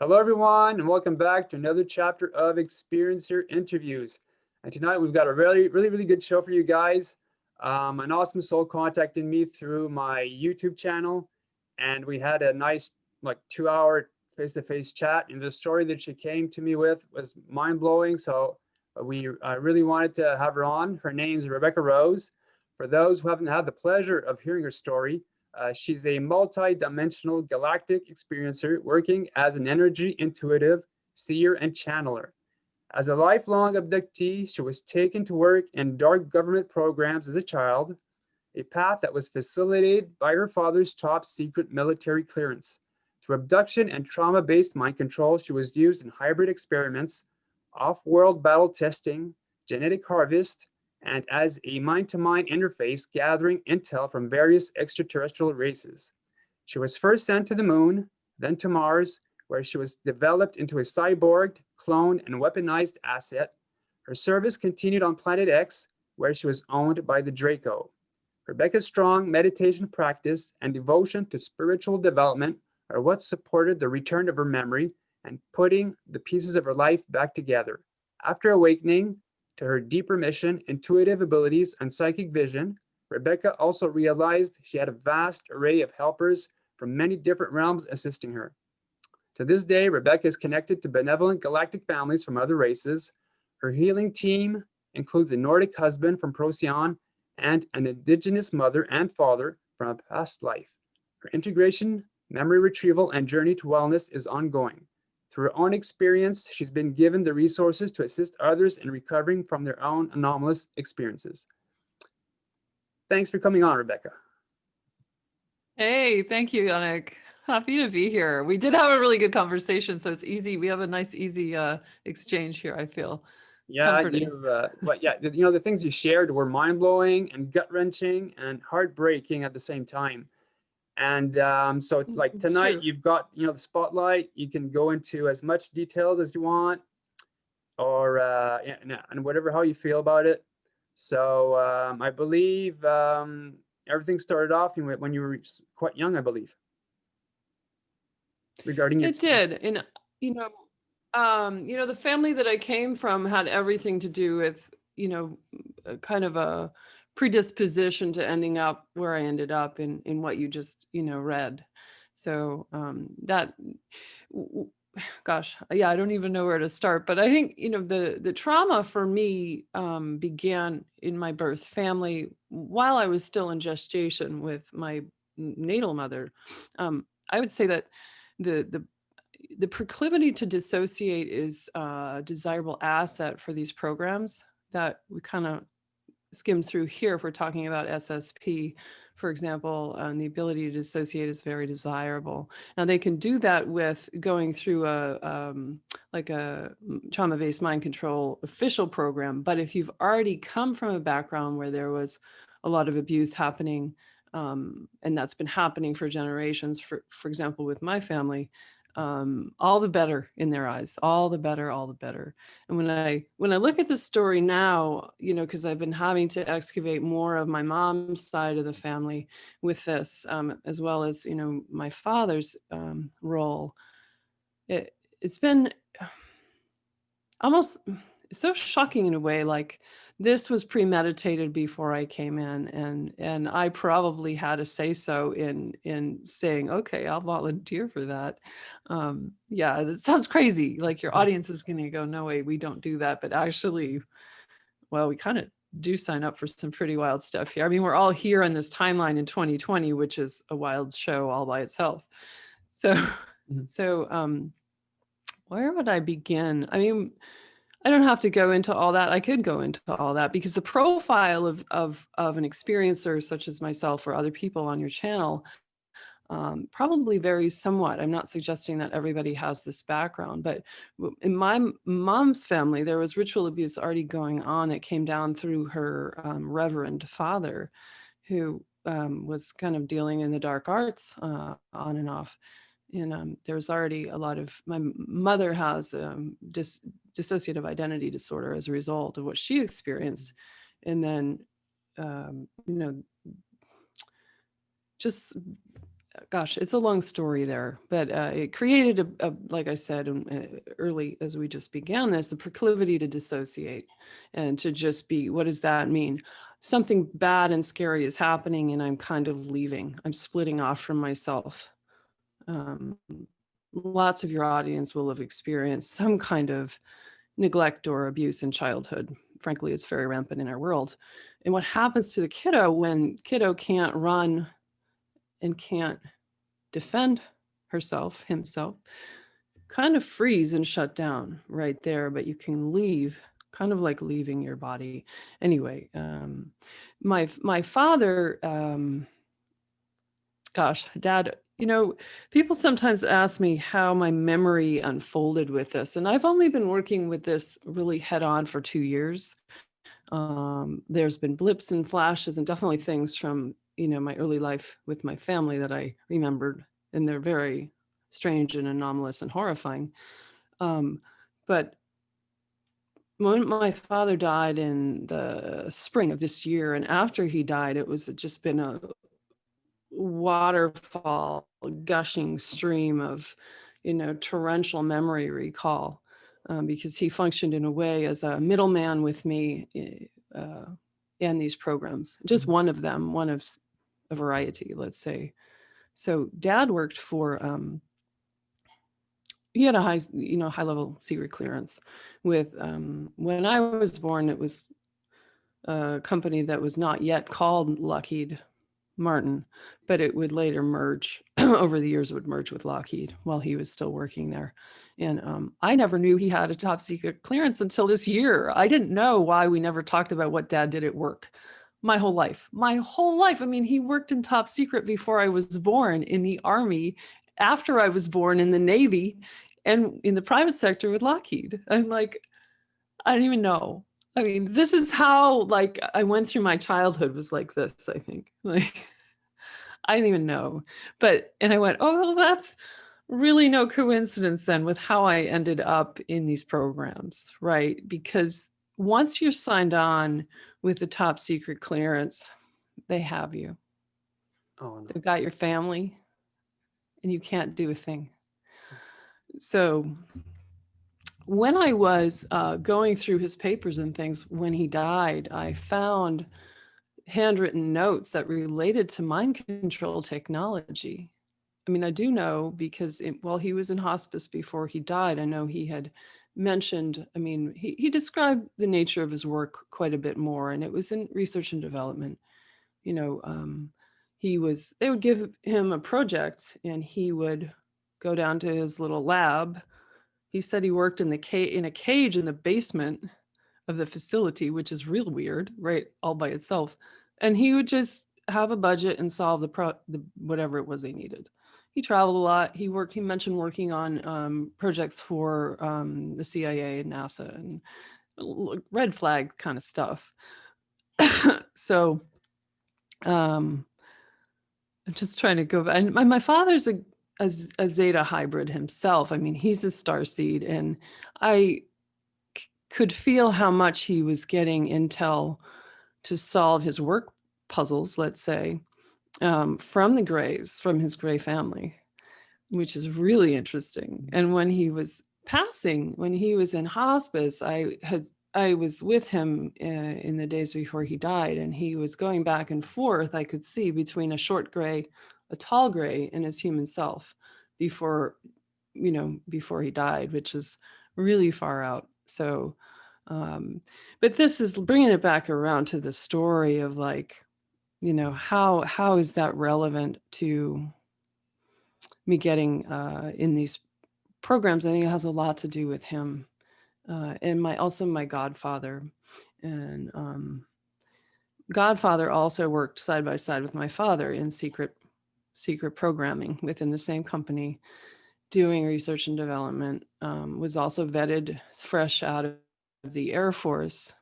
Hello, everyone, and welcome back to another chapter of Experiencer Interviews. And tonight we've got a really good show for you guys. An awesome soul contacted me through my YouTube channel, and we had a nice, 2-hour face-to-face chat. And the story that she came to me with was mind-blowing. So we really wanted to have her on. Her name's Rebecca Rose. For those who haven't had the pleasure of hearing her story, she's a multi-dimensional galactic experiencer working as an energy intuitive, seer, and channeler. As a lifelong abductee, she was taken to work in dark government programs as a child, a path that was facilitated by her father's top secret military clearance. Through abduction and trauma-based mind control, she was used in hybrid experiments, off-world battle testing, genetic harvest, and as a mind-to-mind interface gathering intel from various extraterrestrial races. She was first sent to the moon, then to Mars, where she was developed into a cyborged, cloned, and weaponized asset. Her service continued on Planet X, where she was owned by the Draco. Rebecca's strong meditation practice and devotion to spiritual development are what supported the return of her memory and putting the pieces of her life back together. After awakening to her deeper mission, intuitive abilities, and psychic vision, Rebecca also realized she had a vast array of helpers from many different realms assisting her. To this day, Rebecca is connected to benevolent galactic families from other races. Her healing team includes a Nordic husband from Procyon and an indigenous mother and father from a past life. Her integration, memory retrieval, and journey to wellness is ongoing. Through her own experience, she's been given the resources to assist others in recovering from their own anomalous experiences. Thanks for coming on, Rebecca. Hey, thank you, Yannick. Happy to be here. We did have a really good conversation, so it's easy. We have a nice, easy exchange here, I feel. It's comforting. The things you shared were mind-blowing and gut-wrenching and heartbreaking at the same time. And so like tonight, Sure. you've got, the spotlight. You can go into as much details as you want, or and whatever, how you feel about it. So I believe everything started off when you were quite young, I believe. Regarding your It did. And, the family that I came from had everything to do with, a kind of a predisposition to ending up where I ended up in what you just, read. So gosh, yeah, I don't even know where to start. But I think, the trauma for me began in my birth family while I was still in gestation with my natal mother. I would say that the proclivity to dissociate is a desirable asset for these programs that we kind of skimmed through here. If we're talking about SSP, for example, the ability to dissociate is very desirable. Now they can do that with going through a trauma-based mind control official program. But if you've already come from a background where there was a lot of abuse happening, and that's been happening for generations, for example, with my family, all the better in their eyes, all the better. And when I look at the story now, because I've been having to excavate more of my mom's side of the family with this, as well as, my father's role, it's been almost so shocking in a way. Like, this was premeditated before I came in, and I probably had a say so in saying, okay, I'll volunteer for that. Yeah, that sounds crazy. Like your audience is going to go, no way, we don't do that. But actually, well, we kind of do sign up for some pretty wild stuff here. I mean, we're all here on this timeline in 2020, which is a wild show all by itself. So, where would I begin? I mean, I don't have to go into all that. I could go into all that because the profile of an experiencer such as myself or other people on your channel probably varies somewhat. I'm not suggesting that everybody has this background, but in my mom's family, there was ritual abuse already going on that came down through her reverend father, who was kind of dealing in the dark arts on and off. And there was already a lot of, my mother has dissociative identity disorder as a result of what she experienced. And then, just gosh, it's a long story there, but it created like I said early as we just began this, the proclivity to dissociate and to just be, what does that mean? Something bad and scary is happening and I'm kind of leaving. I'm splitting off from myself. Um, Lots of your audience will have experienced some kind of neglect or abuse in childhood. Frankly, it's very rampant in our world. And what happens to the kiddo when kiddo can't run and can't defend herself, himself, kind of freeze and shut down right there, but you can leave, kind of like leaving your body. Anyway, my father, gosh, dad, people sometimes ask me how my memory unfolded with this, and I've only been working with this really head on for 2 years. There's been blips and flashes and definitely things from, my early life with my family that I remembered, and they're very strange and anomalous and horrifying. But when my father died in the spring of this year, and after he died, it was just been a waterfall, gushing stream of, torrential memory recall, because he functioned in a way as a middleman with me in these programs. Just one of them, one of a variety, let's say. So Dad worked for, he had a high level secret clearance with, when I was born, it was a company that was not yet called Lockheed Martin, but it would later merge over the years, it would merge with Lockheed while he was still working there. And I never knew he had a top secret clearance until this year. I didn't know why we never talked about what Dad did at work. My whole life. I mean, he worked in top secret before I was born, in the Army, after I was born in the Navy, and in the private sector with Lockheed. I'm like, I don't even know. I mean, this is how, like, I went through my childhood, was like this, I think. Like, I didn't even know. And I went, oh, well, that's really no coincidence then with how I ended up in these programs, right? Because once you're signed on with the top secret clearance, they have you. Oh, no. They've got your family, and you can't do a thing. So when I was going through his papers and things when he died, I found handwritten notes that related to mind control technology. I mean, I do know because while he was in hospice before he died, I know he had mentioned, I mean, he described the nature of his work quite a bit more, and it was in research and development. They would give him a project and he would go down to his little lab. He said he worked in a cage in the basement of the facility, which is real weird, right? All by itself. And he would just have a budget and solve the whatever it was they needed. He traveled a lot. He mentioned working on projects for the CIA and NASA and red flag kind of stuff. So I'm just trying to go back. And my father's a Zeta hybrid himself. I mean, he's a starseed, and I could feel how much he was getting intel to solve his work puzzles, let's say, from the Greys, from his Grey family, which is really interesting. And when he was passing, when he was in hospice, I was with him in the days before he died, and he was going back and forth, I could see, between a short Grey, a tall Grey, and his human self before he died, which is really far out. So, but this is bringing it back around to the story of, like, how is that relevant to me getting in these programs? I think it has a lot to do with him and my godfather. And godfather also worked side by side with my father in secret programming within the same company, doing research and development. Was also vetted fresh out of the Air Force,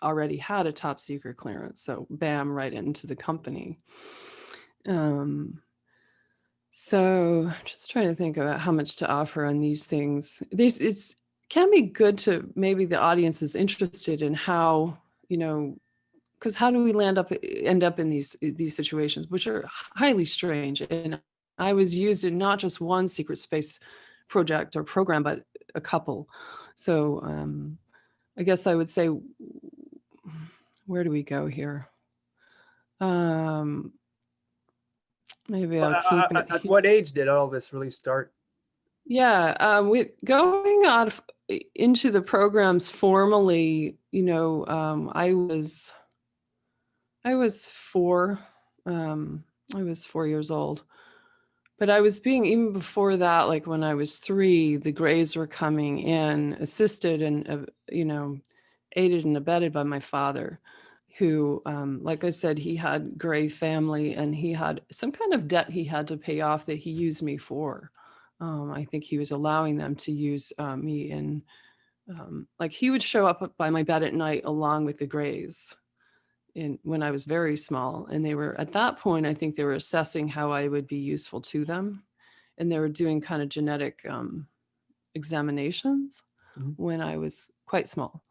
already had a top secret clearance. So bam, right into the company. So just trying to think about how much to offer on these things. It's can be good to, maybe the audience is interested in how, because how do we end up in these situations, which are highly strange and I was used in not just one secret space project or program, but a couple. So I guess I would say, where do we go here? Maybe I'll keep it At here. what age did all this really start? Yeah, with going out into the programs formally, I was 4. I was 4 years old. But I was being, even before that, like when I was 3, the Greys were coming in, assisted and, aided and abetted by my father, who, like I said, he had Grey family and he had some kind of debt he had to pay off that he used me for. I think he was allowing them to use me in, like he would show up by my bed at night along with the Greys when I was very small. And they were, at that point, I think they were assessing how I would be useful to them. And they were doing kind of genetic examinations when I was quite small.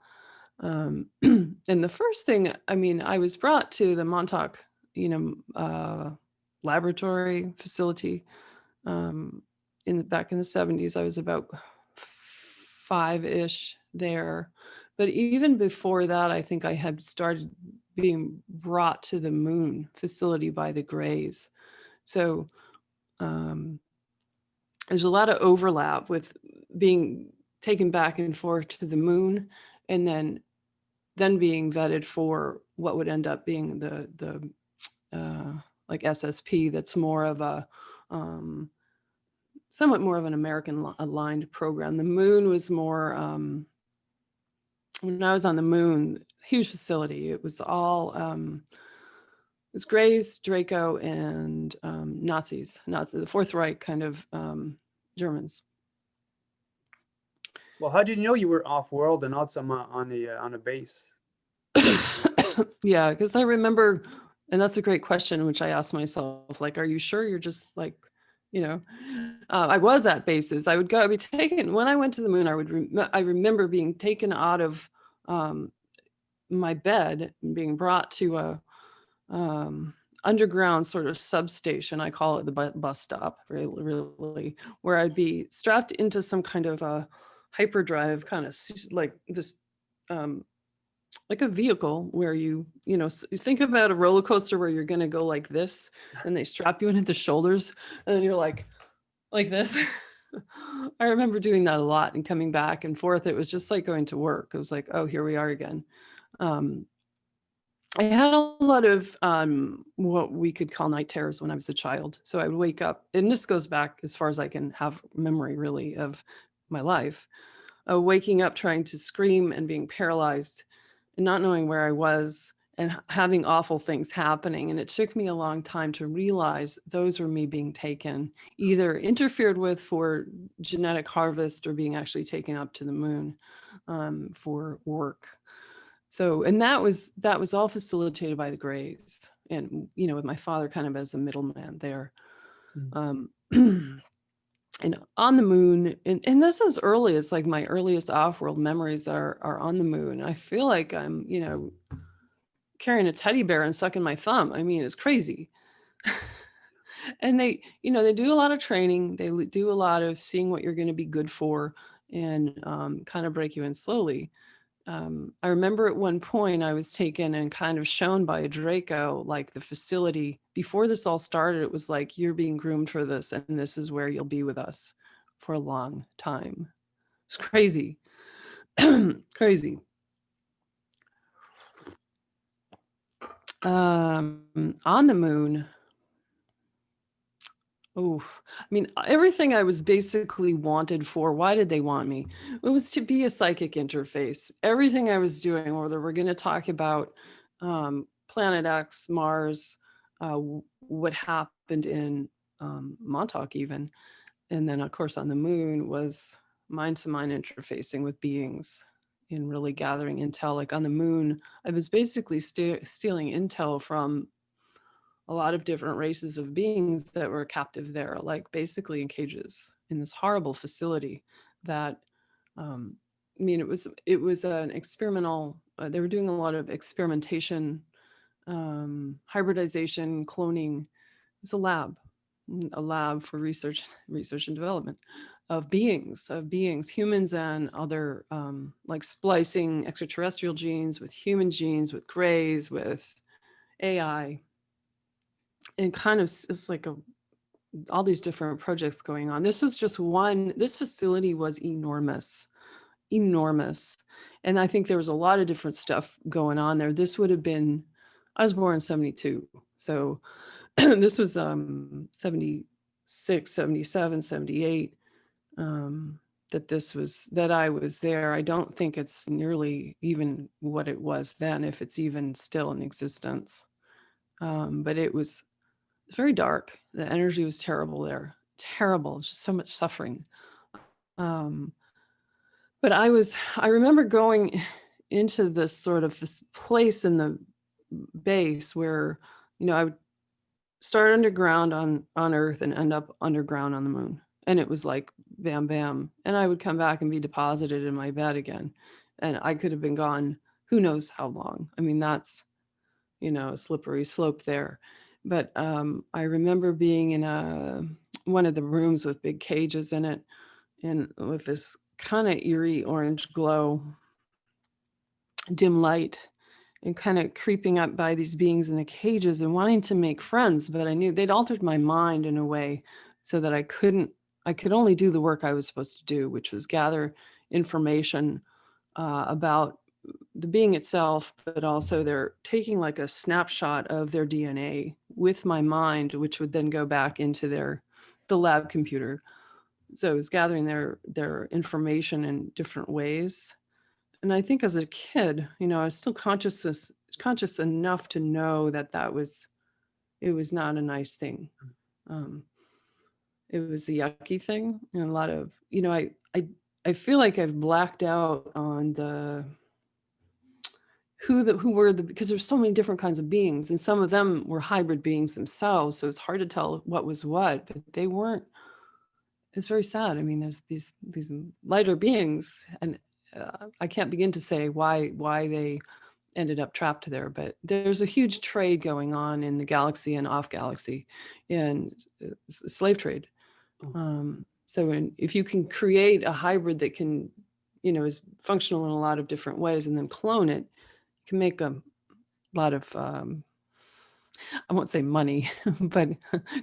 And the first thing, I was brought to the Montauk, laboratory facility back in the 70s. I was about 5-ish there. But even before that, I think I had started being brought to the moon facility by the Greys. So there's a lot of overlap with being taken back and forth to the moon, and then being vetted for what would end up being the like SSP. That's more of a somewhat more of an American aligned program. The moon was more, when I was on the moon, huge facility. It was all, it was Greys, Draco, and Nazis, the Fourth Reich kind of Germans. Well, how did you know you were off world and not some on a base? Yeah, because I remember, and that's a great question, which I asked myself, like, are you sure you're just like, I was at bases. I'd be taken, when I went to the moon, I remember being taken out of my bed and being brought to a underground sort of substation. I call it the bus stop, really, where I'd be strapped into some kind of a hyperdrive, kind of like just like a vehicle where you think about a roller coaster where you're going to go like this, and they strap you in at the shoulders, and then you're like this. I remember doing that a lot and coming back and forth. It was just like going to work. It was like, oh, here we are again. I had a lot of what we could call night terrors when I was a child. So I would wake up, and this goes back as far as I can have memory really of my life, waking up trying to scream and being paralyzed and not knowing where I was and having awful things happening. And it took me a long time to realize those were me being taken, either interfered with for genetic harvest or being actually taken up to the moon for work. So, and that was all facilitated by the Greys, and, with my father kind of as a middleman there. And on the moon, and this is early, it's like my earliest off-world memories are on the moon. I feel like I'm, carrying a teddy bear and sucking my thumb. I mean, it's crazy. And they do a lot of training. They do a lot of seeing what you're going to be good for and kind of break you in slowly. I remember at one point I was taken and kind of shown by a Draco, like the facility. Before this all started, it was like, you're being groomed for this, and this is where you'll be with us for a long time. It's crazy. Crazy. On the moon. Oh, I mean, everything I was basically wanted for. Why did they want me? It was to be a psychic interface. Everything I was doing, whether we're going to talk about Planet X, Mars, what happened in Montauk even, and then of course on the moon, was mind-to-mind interfacing with beings and really gathering intel. Like on the moon, I was basically stealing intel from a lot of different races of beings that were captive there, like basically in cages in this horrible facility that, it was an experimental, they were doing a lot of experimentation, hybridization, cloning. It was a lab. a lab for research and development of beings, humans and other, like splicing extraterrestrial genes with human genes, with grays, with AI, and kind of it's like all these different projects going on. This was just one. This facility was enormous, enormous, and I think there was a lot of different stuff going on there. This would have been, I was born in 72, so this was 76, 77, 78, that I was there. I don't think it's nearly even what it was then, if it's even still in existence. But it was very dark. The energy was terrible there. Terrible, just so much suffering. Um, but I remember going into this sort of this place in the base where, I would start underground on Earth and end up underground on the moon. And it was like bam, bam. And I would come back and be deposited in my bed again. And I could have been gone who knows how long. I mean, that's, a slippery slope there. But I remember being in one of the rooms with big cages in it, and with this kind of eerie orange glow, dim light, and kind of creeping up by these beings in the cages and wanting to make friends. But I knew they'd altered my mind in a way so that I could only do the work I was supposed to do, which was gather information about the being itself, but also they're taking like a snapshot of their DNA with my mind, which would then go back into the lab computer. So I was gathering their information in different ways. And I think as a kid, I was still conscious enough to know that it was not a nice thing. It was a yucky thing, and a lot of, I feel like I've blacked out on because there's so many different kinds of beings, and some of them were hybrid beings themselves. So it's hard to tell what was what, but they weren't. It's very sad. I mean, there's these lighter beings, and I can't begin to say why they ended up trapped there, but there's a huge trade going on in the galaxy and off galaxy, and slave trade. So if you can create a hybrid that can, is functional in a lot of different ways, and then clone it, you can make a lot of, I won't say money, but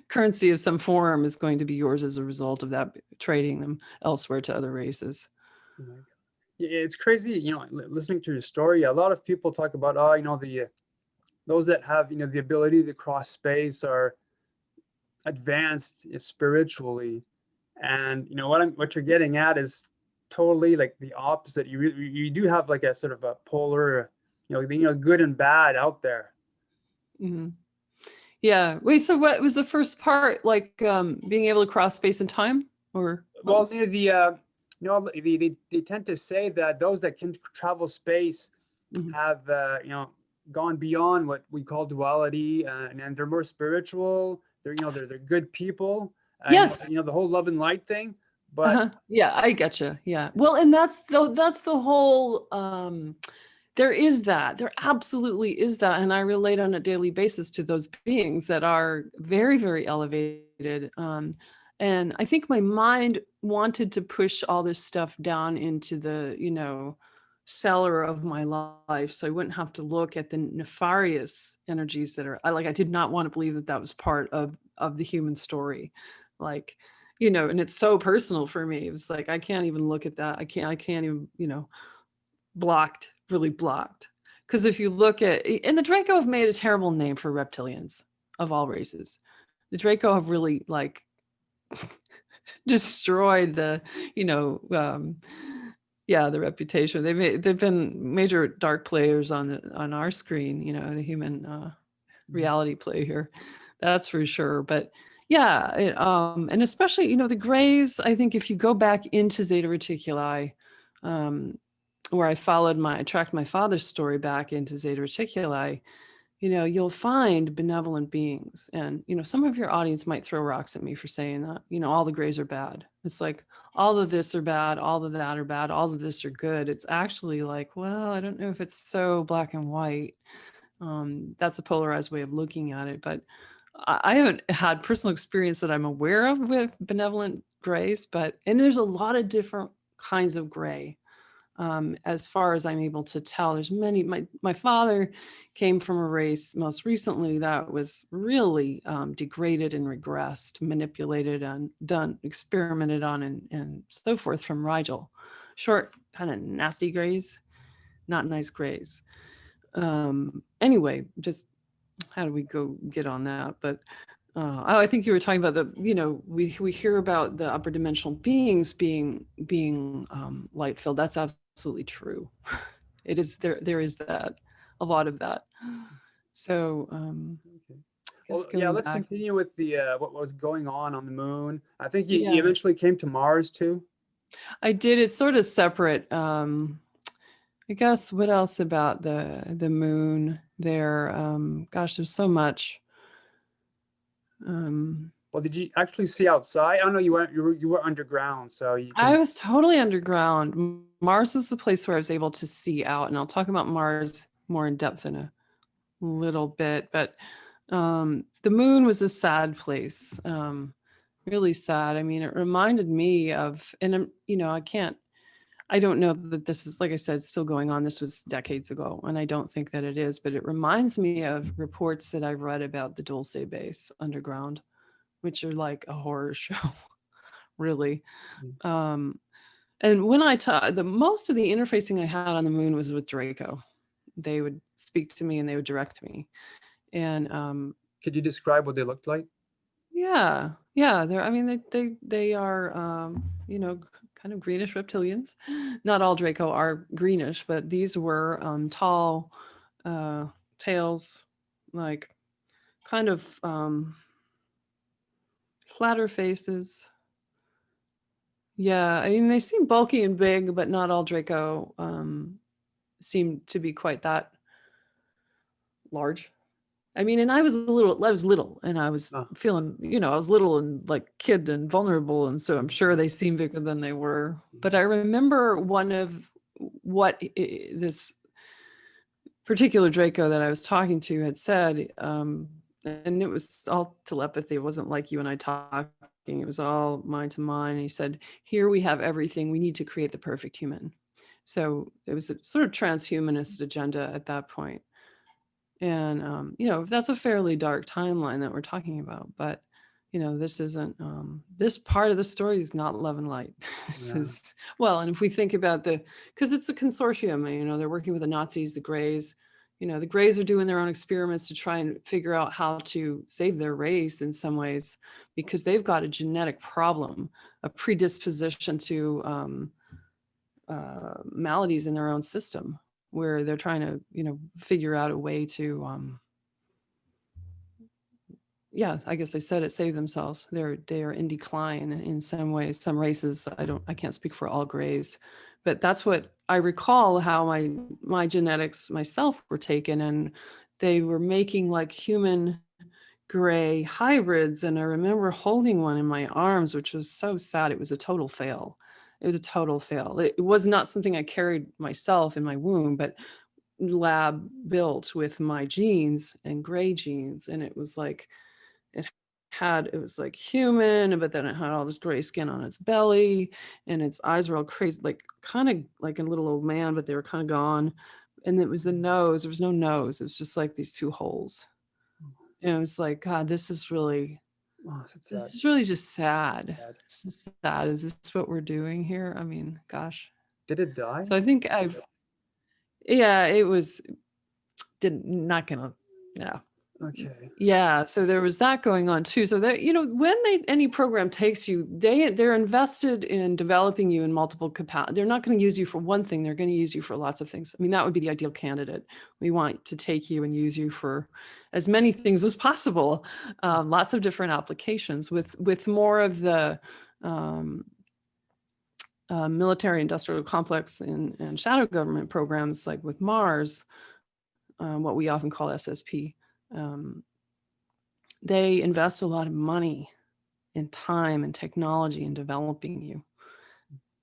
currency of some form is going to be yours as a result of that, trading them elsewhere to other races. Yeah, it's crazy, listening to your story. A lot of people talk about, those that have, the ability to cross space are advanced spiritually. And, what you're getting at is totally like the opposite. You do have like a sort of a polar, good and bad out there. Mm-hmm. Yeah. Wait, so what was the first part? Like being able to cross space and time, or? Well, they tend to say that those that can travel space have, gone beyond what we call duality, and they're more spiritual. They're good people. Yes. The whole love and light thing. But yeah, I getcha. Yeah. Well, and that's the whole. There is that. There absolutely is that, and I relate on a daily basis to those beings that are very, very elevated. And I think my mind wanted to push all this stuff down into the, cellar of my life, so I wouldn't have to look at the nefarious energies that are. I did not want to believe that was part of the human story, like, and it's so personal for me. It was like I can't even look at that. I can't even, really blocked. Because if you look at, and the Draco have made a terrible name for reptilians of all races. The Draco have really destroyed the, the reputation. They've been major dark players on our screen, the human reality play here. That's for sure. But yeah, and especially, the grays, I think if you go back into Zeta Reticuli, where I tracked my father's story back into Zeta Reticuli, you'll find benevolent beings. And, some of your audience might throw rocks at me for saying that, all the grays are bad. It's like, all of this are bad, all of that are bad, all of this are good. It's actually like, well, I don't know if it's so black and white. That's a polarized way of looking at it. But I haven't had personal experience that I'm aware of with benevolent grays, and there's a lot of different kinds of gray. As far as I'm able to tell, there's many. My father came from a race most recently that was really degraded and regressed, manipulated and experimented on, and so forth from Rigel. Short, kind of nasty grays, not nice grays. Anyway, just how do we get on that? But I think you were talking about we hear about the upper dimensional beings being light filled. That's absolutely true. It is there is that, a lot of that. So Okay. Well, yeah, let's continue with the what was going on the moon. I think you eventually came to Mars too. I did. It's sort of separate. I guess what else about the moon there? Gosh, there's so much. Well, did you actually see outside? I don't know. You were underground, so I was totally underground. Mars was the place where I was able to see out, and I'll talk about Mars more in depth in a little bit. But the moon was a sad place, really sad. I mean, it reminded me of, and I don't know that this is, like I said, still going on. This was decades ago, and I don't think that it is, but it reminds me of reports that I've read about the Dulce base underground, which are like a horror show, really. And when I taught, most of the interfacing I had on the moon was with Draco. They would speak to me and they would direct me. And could you describe what they looked like? Yeah. They are, kind of greenish reptilians. Not all Draco are greenish, but these were tall tails, like kind of flatter faces. Yeah, I mean, they seem bulky and big, but not all Draco seem to be quite that large. I mean, and I was little and I was feeling, I was little and like kid and vulnerable. And so I'm sure they seemed bigger than they were. But I remember one of this particular Draco that I was talking to had said, and it was all telepathy. It wasn't like you and I talking. It was all mind to mind. He said, here we have everything. We need to create the perfect human. So it was a sort of transhumanist agenda at that point. And, that's a fairly dark timeline that we're talking about, but, this isn't, this part of the story is not love and light. This is, well, and if we think about because it's a consortium, they're working with the Nazis, the Greys, the Greys are doing their own experiments to try and figure out how to save their race in some ways, because they've got a genetic problem, a predisposition to maladies in their own system, where they're trying to, figure out a way to, I guess I said it, save themselves. They are in decline in some ways. Some races, I can't speak for all Greys, but that's what I recall, how my genetics myself were taken, and they were making like human Gray hybrids. And I remember holding one in my arms, which was so sad. It was a total fail. It was a total fail. It was not something I carried myself in my womb, but lab built with my genes and Gray genes. And it was like, it was like human, but then it had all this gray skin on its belly, and its eyes were all crazy, like kind of like a little old man, but they were kind of gone. And it was the nose. There was no nose. It was just like these two holes. And it was like, God, this is really just sad. It's just sad. Is this what we're doing here? I mean, gosh. Did it die? So I think it was not gonna, yeah. Okay. Yeah, so there was that going on too. So that, when any program takes you, they're invested in developing you in multiple capacities. They're not going to use you for one thing. They're going to use you for lots of things. I mean, that would be the ideal candidate. We want to take you and use you for as many things as possible. Lots of different applications with more of the military industrial complex and shadow government programs, like with Mars, what we often call SSP. They invest a lot of money and time and technology in developing you,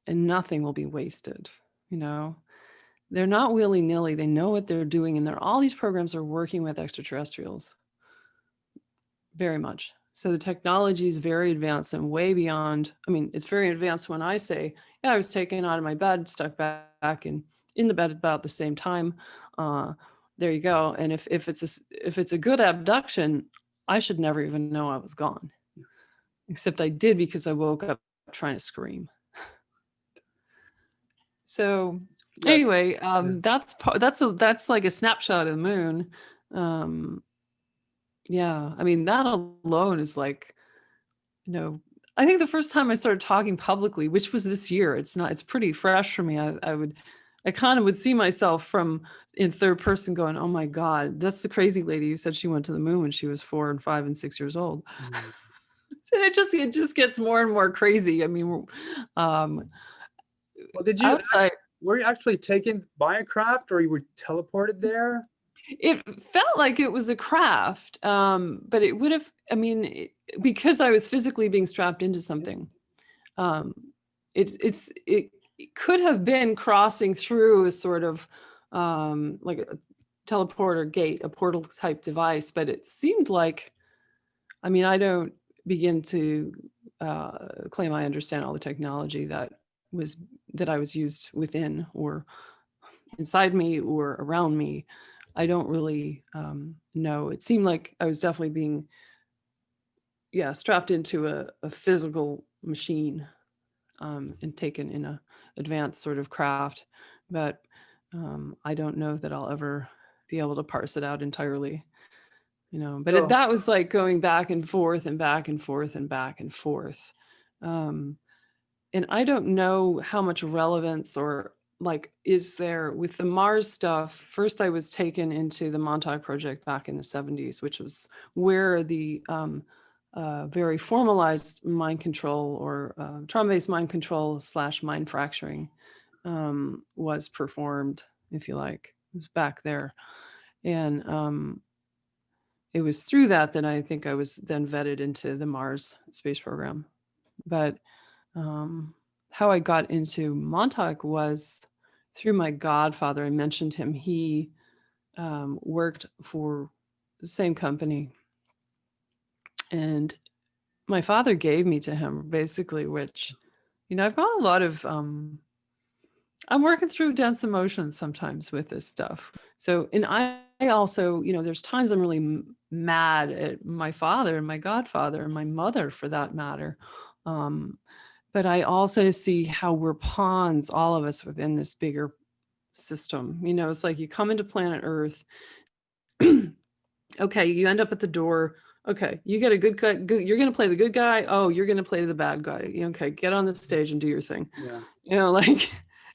and nothing will be wasted. They're not willy-nilly. They know what they're doing, and all these programs are working with extraterrestrials very much. So the technology is very advanced and way beyond. I mean, it's very advanced when I say, yeah, I was taken out of my bed, stuck back in the bed about the same time. There you go. And if it's a good abduction, I should never even know I was gone. Except I did, because I woke up trying to scream. So Yeah. anyway, that's like a snapshot of the moon. Yeah, I mean, that alone is like, I think the first time I started talking publicly, which was this year, it's pretty fresh for me. I kind of would see myself from in third person going, oh my God, that's the crazy lady who said she went to the moon when she was 4 and 5 and 6 years old. Mm. And it just gets more and more crazy. I mean, Well, outside, were you actually taken by a craft, or you were teleported there? it felt like it was a craft, but it would have, I mean, because I was physically being strapped into something. Um, it could have been crossing through a sort of like a teleporter gate, a portal type device, but it seemed like, I mean, I don't begin to claim I understand all the technology that I was used within or inside me or around me. I don't really know. It seemed like I was definitely being, strapped into a physical machine, and taken in a advanced sort of craft. But I don't know that I'll ever be able to parse it out entirely. But So, that was like going back and forth and back and forth and back and forth. And I don't know how much relevance or like is there with the Mars stuff. First, I was taken into the Montauk Project back in the 70s, which was where the very formalized mind control or trauma-based mind control / mind fracturing was performed, if you like. It was back there. And it was through that I think I was then vetted into the Mars space program. But how I got into Montauk was through my godfather. I mentioned him. He worked for the same company. And my father gave me to him, basically, which, I've got a lot of, I'm working through dense emotions sometimes with this stuff. So, and I also, there's times I'm really mad at my father and my godfather and my mother for that matter. But I also see how we're pawns, all of us, within this bigger system. It's like you come into planet Earth. Okay, you end up at the door. Okay, you get a good guy. You're going to play the good guy. Oh, you're going to play the bad guy. Okay, get on the stage and do your thing. yeah. Like,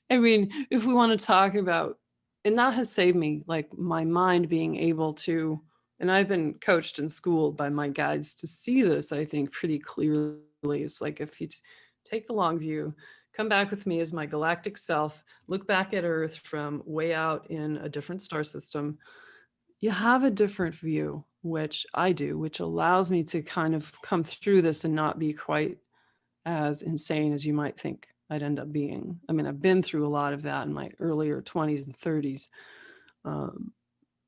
I mean, if we want to talk about, and that has saved me, like my mind being able to, and I've been coached and schooled by my guides to see this, I think, pretty clearly. It's like, if you take the long view, come back with me as my galactic self, look back at Earth from way out in a different star system, you have a different view, which I do, which allows me to kind of come through this and not be quite as insane as you might think I'd end up being. I mean, I've been through a lot of that in my earlier 20s and 30s.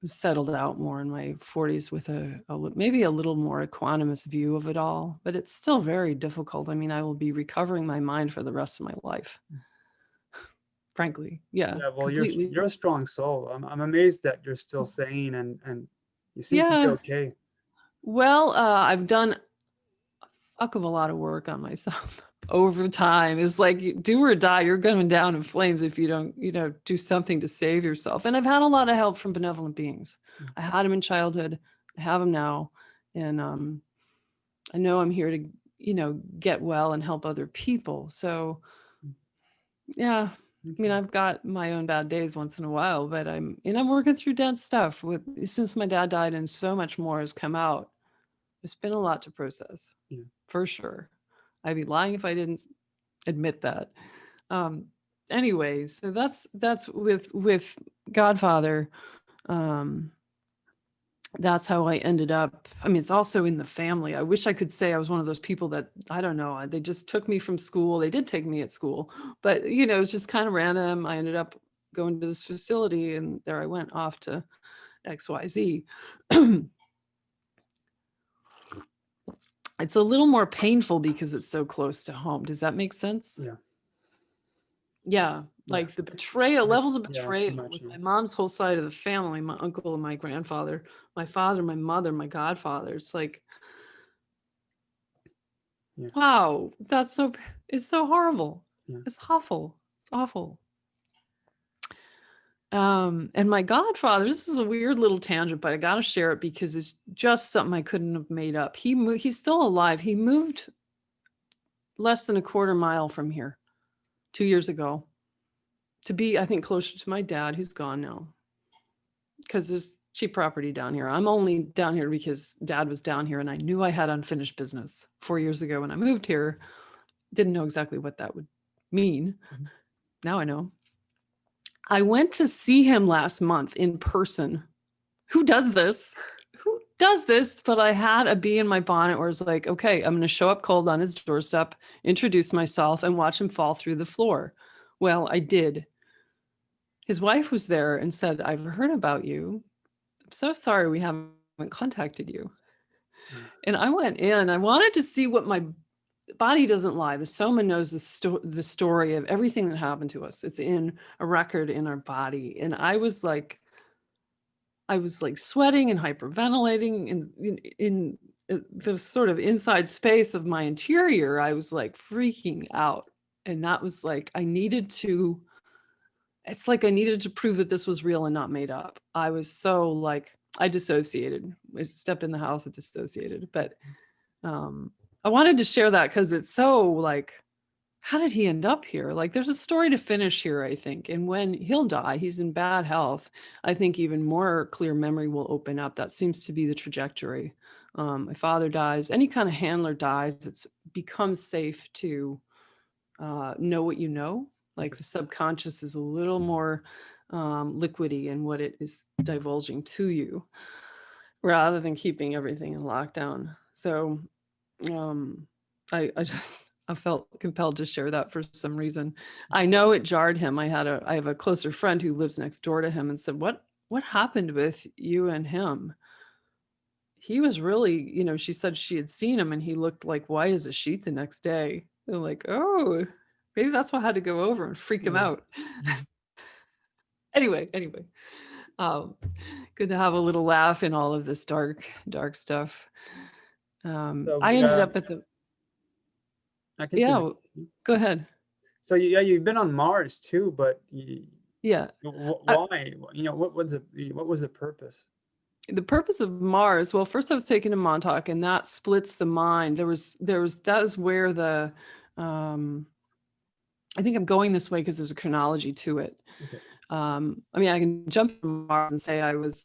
Settled out more in my 40s with maybe a little more equanimous view of it all, but it's still very difficult. I mean, I will be recovering my mind for the rest of my life. Frankly, yeah, Yeah, well, completely. you're a strong soul. I'm amazed that you're still sane and you seem to be Yeah. okay. Well, I've done a fuck of a lot of work on myself over time. It's like do or die. You're going down in flames if you don't, do something to save yourself. And I've had a lot of help from benevolent beings. I had them in childhood. I have them now. And I know I'm here to, get well and help other people. So yeah, I mean, I've got my own bad days once in a while, but I'm working through dense stuff since my dad died, and so much more has come out. It's been a lot to process, for sure. I'd be lying if I didn't admit that. Anyway, so that's with Godfather. That's how I ended up. I mean, it's also in the family. I wish I could say I was one of those people that, I don't know, they just took me from school. They did take me at school, but it's just kind of random. I ended up going to this facility and there I went off to XYZ. it's a little more painful because it's so close to home. Does that make sense? Yeah. Yeah, Yeah. like the betrayal, levels of Yeah, too betrayal much. with Yeah. my mom's whole side of the family, my uncle and my grandfather, my father, my mother, my godfather. It's like, Yeah. wow, it's so horrible. Yeah. It's awful. It's awful. And my godfather, this is a weird little tangent, but I got to share it because it's just something I couldn't have made up. He's still alive. He moved less than a quarter mile from here 2 years ago to be, I think, closer to my dad, who's gone now, because there's cheap property down here. I'm only down here because dad was down here and I knew I had unfinished business 4 years ago when I moved here. Didn't know exactly what that would mean. Mhm. Now I know. I went to see him last month in person. Who does this? Who does this? But I had a bee in my bonnet where it's like, okay, I'm going to show up cold on his doorstep, introduce myself, and watch him fall through the floor. Well, I did. His wife was there and said, I've heard about you. I'm so sorry we haven't contacted you. And I went in. I wanted to see what my body doesn't lie. The Soma knows the story of everything that happened to us. It's in a record in our body. And I was like sweating and hyperventilating in the sort of inside space of my interior. I was like freaking out. And that was like, it's like I needed to prove that this was real and not made up. I was so like, I dissociated. I stepped in the house and dissociated. But I wanted to share that because it's so like, how did he end up here? Like, there's a story to finish here, I think. And when he'll die, he's in bad health. I think even more clear memory will open up. That seems to be the trajectory. My father dies. Any kind of handler dies. It's becomes safe to know what you know. Like the subconscious is a little more liquidy in what it is divulging to you, rather than keeping everything in lockdown. So I felt compelled to share that for some reason. I know it jarred him. I have a closer friend who lives next door to him and said, what happened with you and him? He was really, she said she had seen him and he looked like white as a sheet the next day. They're like, oh, maybe that's why I had to go over and freak him out. Anyway, um, good to have a little laugh in all of this dark stuff. So, I ended up at the, I continue. go ahead. So yeah, you've been on Mars too, but Yeah. why? What was the purpose? The purpose of Mars, well, first I was taken to Montauk and that splits the mind. That is where the, I think I'm going this way because there's a chronology to it. Okay. I mean, I can jump to Mars and say I was,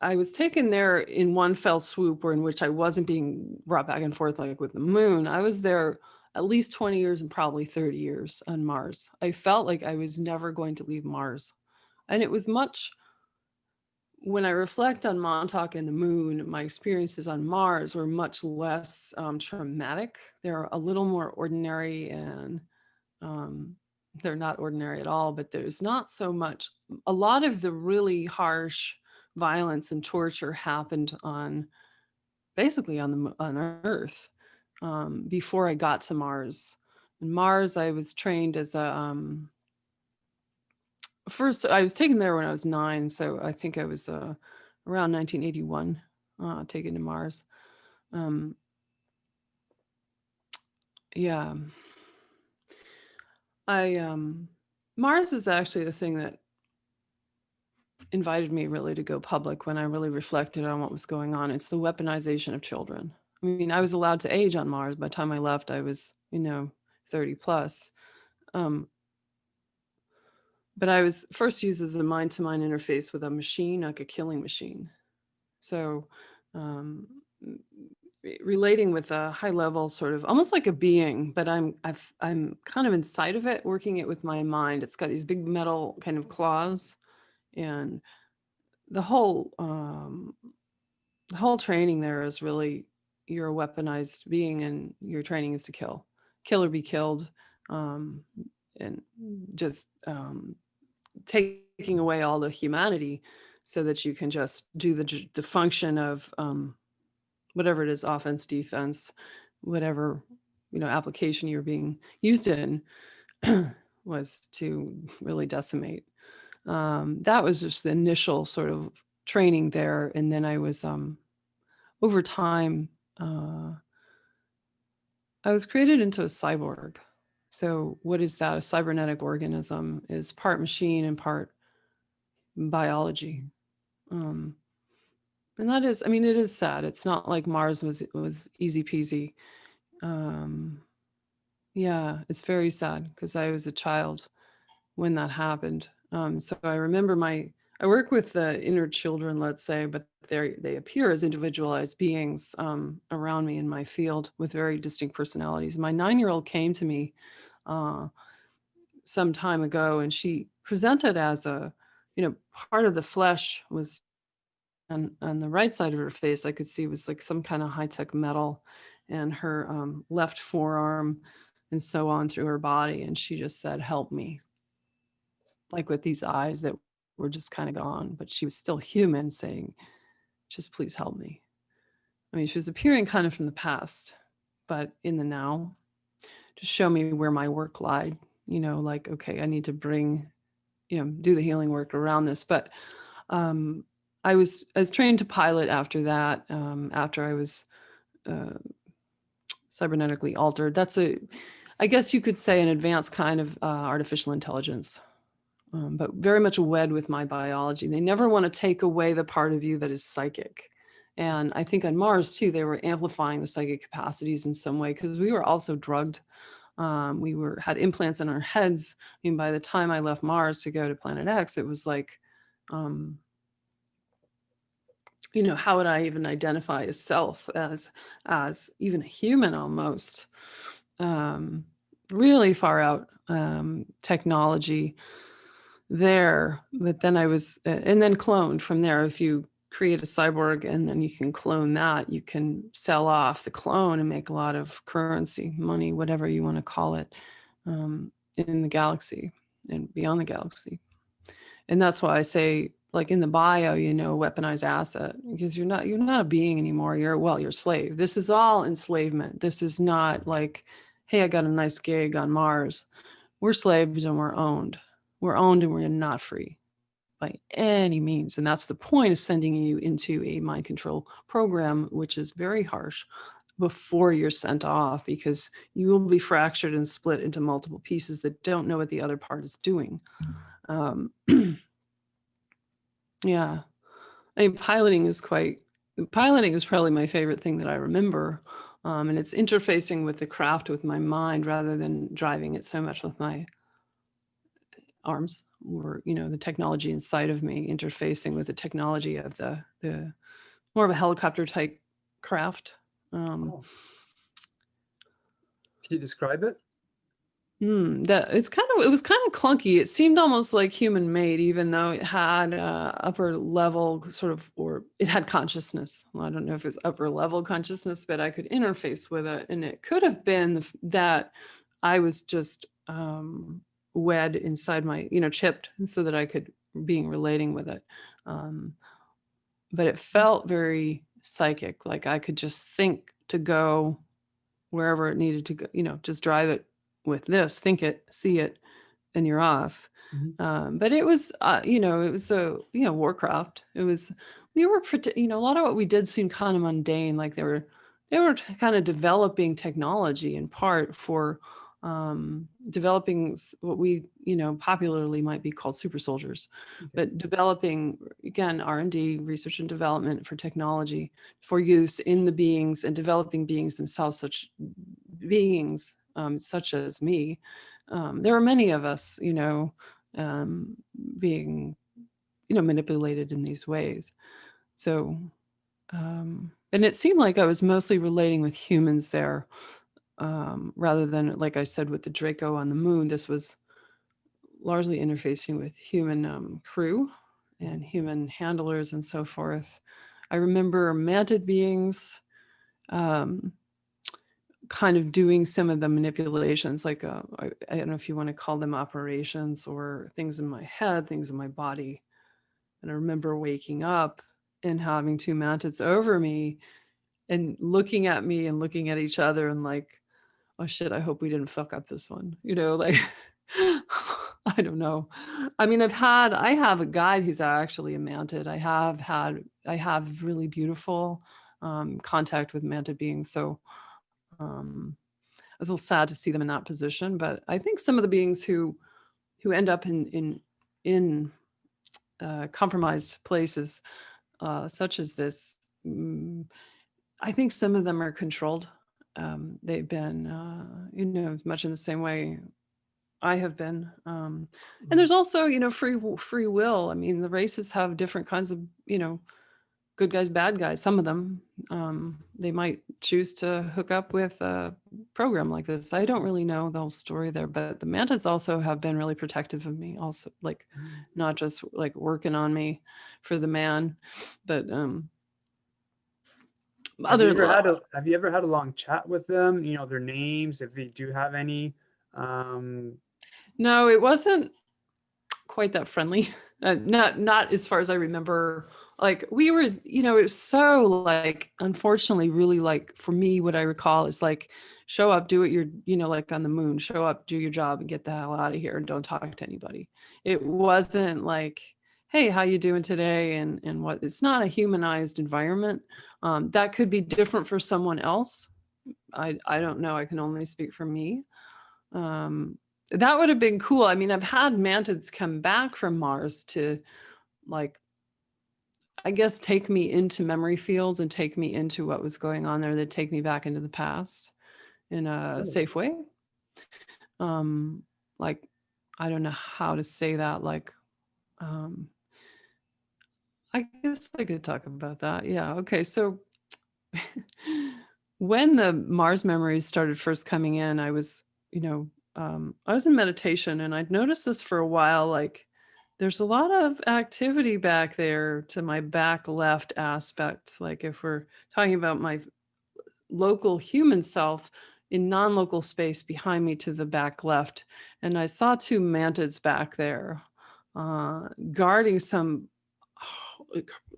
I was taken there in one fell swoop, or in which I wasn't being brought back and forth like with the moon. I was there at least 20 years and probably 30 years on Mars. I felt like I was never going to leave Mars. And it was much, when I reflect on Montauk and the moon, my experiences on Mars were much less traumatic. They're a little more ordinary, and they're not ordinary at all, but there's not so much. A lot of the really harsh violence and torture happened basically on Earth before I got to Mars. In Mars, I was trained as a first. I was taken there when I was 9, so I think I was around 1981 taken to Mars. Yeah, Mars is actually the thing that invited me really to go public when I really reflected on what was going on. It's the weaponization of children. I mean, I was allowed to age on Mars. By the time I left, I was, 30 plus. But I was first used as a mind-to-mind interface with a machine, like a killing machine. So relating with a high level, sort of almost like a being, but I'm kind of inside of it, working it with my mind. It's got these big metal kind of claws, and the whole training there is really, you're a weaponized being and your training is to kill or be killed, and just taking away all the humanity so that you can just do the function of whatever it is, offense, defense, whatever, application you're being used in, was to really decimate. That was just the initial sort of training there. And then I was, over time, I was created into a cyborg. So what is that? A cybernetic organism is part machine and part biology. Um, and that is, I mean, it is sad. It's not like Mars was easy peasy. Yeah, it's very sad because I was a child when that happened. So I remember I work with the inner children, let's say, but they appear as individualized beings around me in my field with very distinct personalities. My 9-year-old came to me uh, some time ago, and she presented as part of the flesh was on the right side of her face. I could see was like some kind of high tech metal, and her left forearm, and so on through her body. And she just said, "Help me," like with these eyes that were just kind of gone, but she was still human, saying, "Just please help me." I mean, she was appearing kind of from the past, but in the now, to show me where my work lied. Like, okay, I need to do the healing work around this. But um, I was trained to pilot after that. After I was uh, cybernetically altered, I guess you could say, an advanced kind of artificial intelligence. But very much wed with my biology. They never want to take away the part of you that is psychic. And I think on Mars too, they were amplifying the psychic capacities in some way because we were also drugged. We had implants in our heads. I mean, by the time I left Mars to go to Planet X, it was like, how would I even identify as self, as even a human almost? Really far out technology there. But then I was, and then cloned from there. If you create a cyborg and then you can clone that, you can sell off the clone and make a lot of currency, money, whatever you want to call it, in the galaxy and beyond the galaxy. And that's why I say, like in the bio, weaponized asset, because you're not a being anymore. You're a slave. This is all enslavement. This is not like, hey, I got a nice gig on Mars. We're slaves and we're owned. We're owned and we're not free by any means. And that's the point of sending you into a mind control program, which is very harsh, before you're sent off, because you will be fractured and split into multiple pieces that don't know what the other part is doing. Yeah. I mean, piloting is probably my favorite thing that I remember. And it's interfacing with the craft with my mind rather than driving it so much with my arms, or, the technology inside of me interfacing with the technology of the more of a helicopter type craft. Can you describe it? That it was kind of clunky. It seemed almost like human made, even though it had upper level sort of, or it had consciousness. Well, I don't know if it's upper level consciousness, but I could interface with it. And it could have been that I was just wed inside my, chipped, so that I could be relating with it. But it felt very psychic, like I could just think to go wherever it needed to go, just drive it with this, think it, see it, and you're off. But it was, it was Warcraft. It was, a lot of what we did seemed kind of mundane. Like they were kind of developing technology in part for developing what we, popularly might be called super soldiers, but developing, again, R&D, research and development for technology for use in the beings, and developing beings themselves, such beings such as me. There are many of us, being, manipulated in these ways. So, and it seemed like I was mostly relating with humans there, rather than, like I said, with the Draco on the moon. This was largely interfacing with human crew and human handlers and so forth. I remember mantid beings kind of doing some of the manipulations, like I don't know if you want to call them operations, or things in my head, things in my body. And I remember waking up and having two mantids over me and looking at me and looking at each other and like, oh shit, I hope we didn't fuck up this one. You know, like I don't know. I mean, I have a guide who's actually a mantid. I have really beautiful contact with mantid beings. So I was a little sad to see them in that position, but I think some of the beings who end up in compromised places, such as this, I think some of them are controlled. They've been, much in the same way I have been. And there's also, free will. I mean, the races have different kinds of, good guys, bad guys. Some of them, they might choose to hook up with a program like this. I don't really know the whole story there, but the mantids also have been really protective of me. Also, like, not just like working on me for the man, but Have you ever had a long chat with them? You know, their names, if they do have any. No, it wasn't quite that friendly. Not as far as I remember. Like we were, it was so like, unfortunately, really like for me, what I recall is like, show up, do what you're, like on the moon, show up, do your job and get the hell out of here and don't talk to anybody. It wasn't like, hey, how you doing today? And what, it's not a humanized environment. That could be different for someone else. I don't know. I can only speak for me. That would have been cool. I mean, I've had mantids come back from Mars to like, I guess, take me into memory fields and take me into what was going on there. They'd take me back into the past in a safe way. Like, I don't know how to say that. Like, I guess I could talk about that. Yeah. Okay. So when the Mars memories started first coming in, I was, I was in meditation and I'd noticed this for a while, like there's a lot of activity back there to my back left aspect. Like if we're talking about my local human self in non-local space behind me to the back left. And I saw two mantids back there guarding some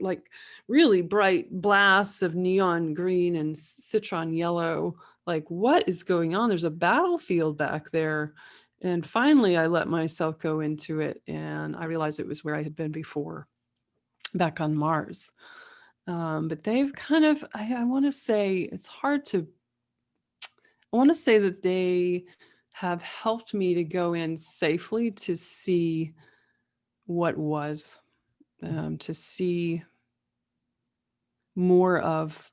like really bright blasts of neon green and citron yellow. Like, what is going on? There's a battlefield back there. And finally, I let myself go into it and I realized it was where I had been before, back on Mars. But they've kind of, I want to say, it's hard to, I want to say that they have helped me to go in safely to see what was, to see more of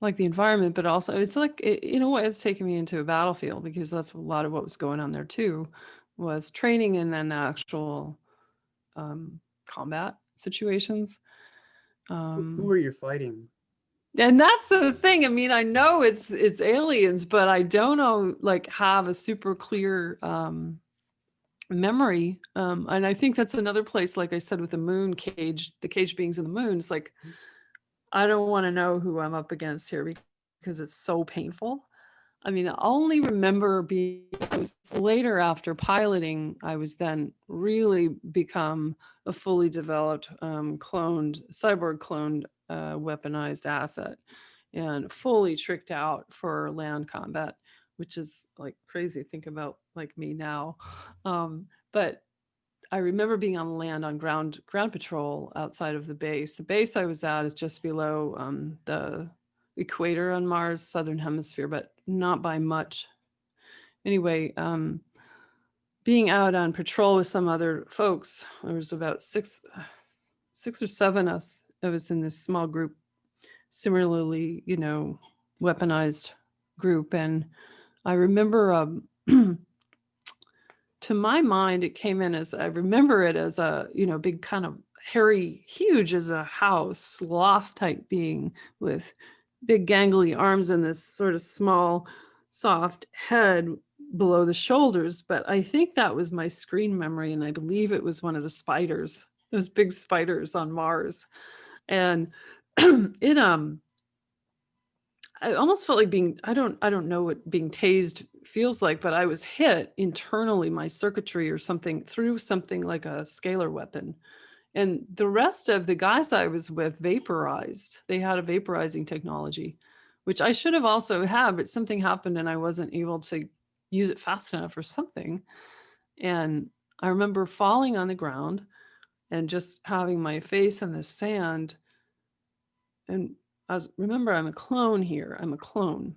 like the environment, but also it's like, in a way, it's taken me into a battlefield because that's a lot of what was going on there too, was training and then actual combat situations. Who are you fighting? And that's the thing. I mean, I know it's aliens, but I don't know, like, have a super clear memory. And I think that's another place, like I said, with the moon cage, the cage beings in the moon. It's like, I don't want to know who I'm up against here because it's so painful. I mean, I only remember being, it was later after piloting, I was then really become a fully developed cyborg cloned weaponized asset and fully tricked out for land combat, which is like crazy. Think about like me now. But I remember being on land on ground patrol outside of the base. The base I was at is just below the equator on Mars, southern hemisphere, but not by much. Anyway, being out on patrol with some other folks, there was about six or seven us. I was in this small group, similarly, weaponized group, and I remember. To my mind, it came in as, I remember it as a, big kind of hairy, huge as a house, sloth type being with big gangly arms and this sort of small, soft head below the shoulders. But I think that was my screen memory. And I believe it was one of the spiders, those big spiders on Mars. And it, I almost felt like being, I don't know what being tased feels like, but I was hit internally, my circuitry or something, through something like a scalar weapon. And the rest of the guys I was with vaporized. They had a vaporizing technology, which I should have also had, but something happened and I wasn't able to use it fast enough or something. And I remember falling on the ground and just having my face in the sand. And remember, I'm a clone here. I'm a clone.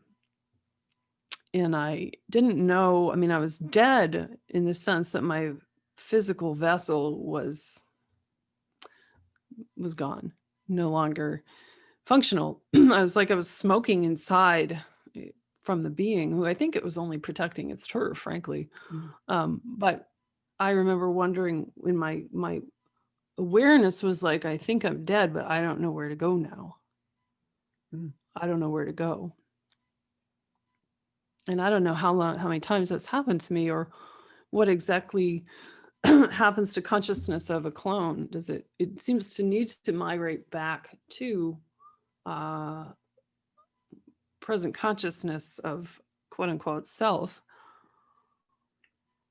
And I didn't know, I mean, I was dead in the sense that my physical vessel was gone, no longer functional. I was smoking inside from the being, who I think it was only protecting its turf, frankly. But I remember wondering, when my awareness was like, I think I'm dead, but I don't know where to go now. I don't know where to go. And I don't know how many times that's happened to me, or what exactly happens to consciousness of a clone. It seems to need to migrate back to present consciousness of quote unquote self.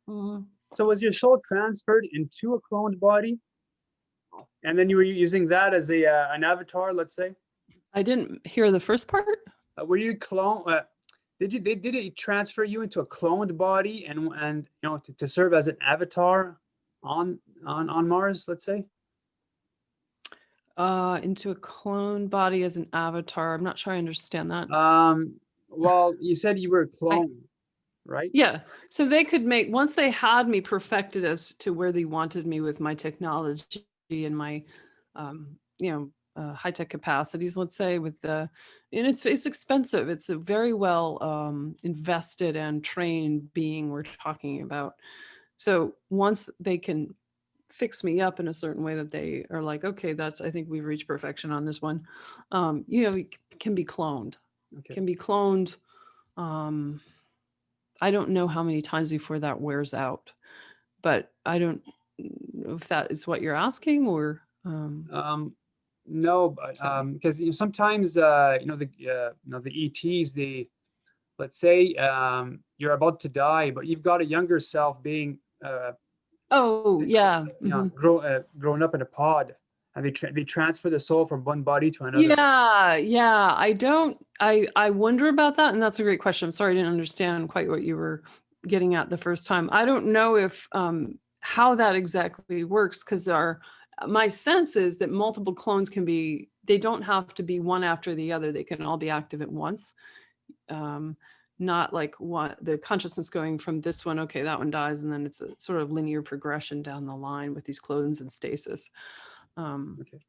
So was your soul transferred into a cloned body? And then you were using that as an avatar, let's say? I didn't hear the first part. Were you did it transfer you into a cloned body and to serve as an avatar on Mars, let's say? Into a clone body as an avatar. I'm not sure I understand that. Well, you said you were a clone, right? Yeah. So they could once they had me perfected as to where they wanted me with my technology and my, high-tech capacities, let's say, and it's expensive. It's a very well invested and trained being we're talking about. So once they can fix me up in a certain way that they are like, okay, I think we've reached perfection on this one. It can be cloned. Okay. Can be cloned. I don't know how many times before that wears out, but I don't know if that is what you're asking, or. No, but because sometimes the ETs, let's say you're about to die, but you've got a younger self being grown up in a pod, and they transfer the soul from one body to another. Yeah. I wonder about that, and that's a great question. I'm sorry, I didn't understand quite what you were getting at the first time. I don't know if how that exactly works, because my sense is that multiple clones they don't have to be one after the other. They can all be active at once. Not like the consciousness going from this one, okay, that one dies, and then it's a sort of linear progression down the line with these clones in stasis. Okay.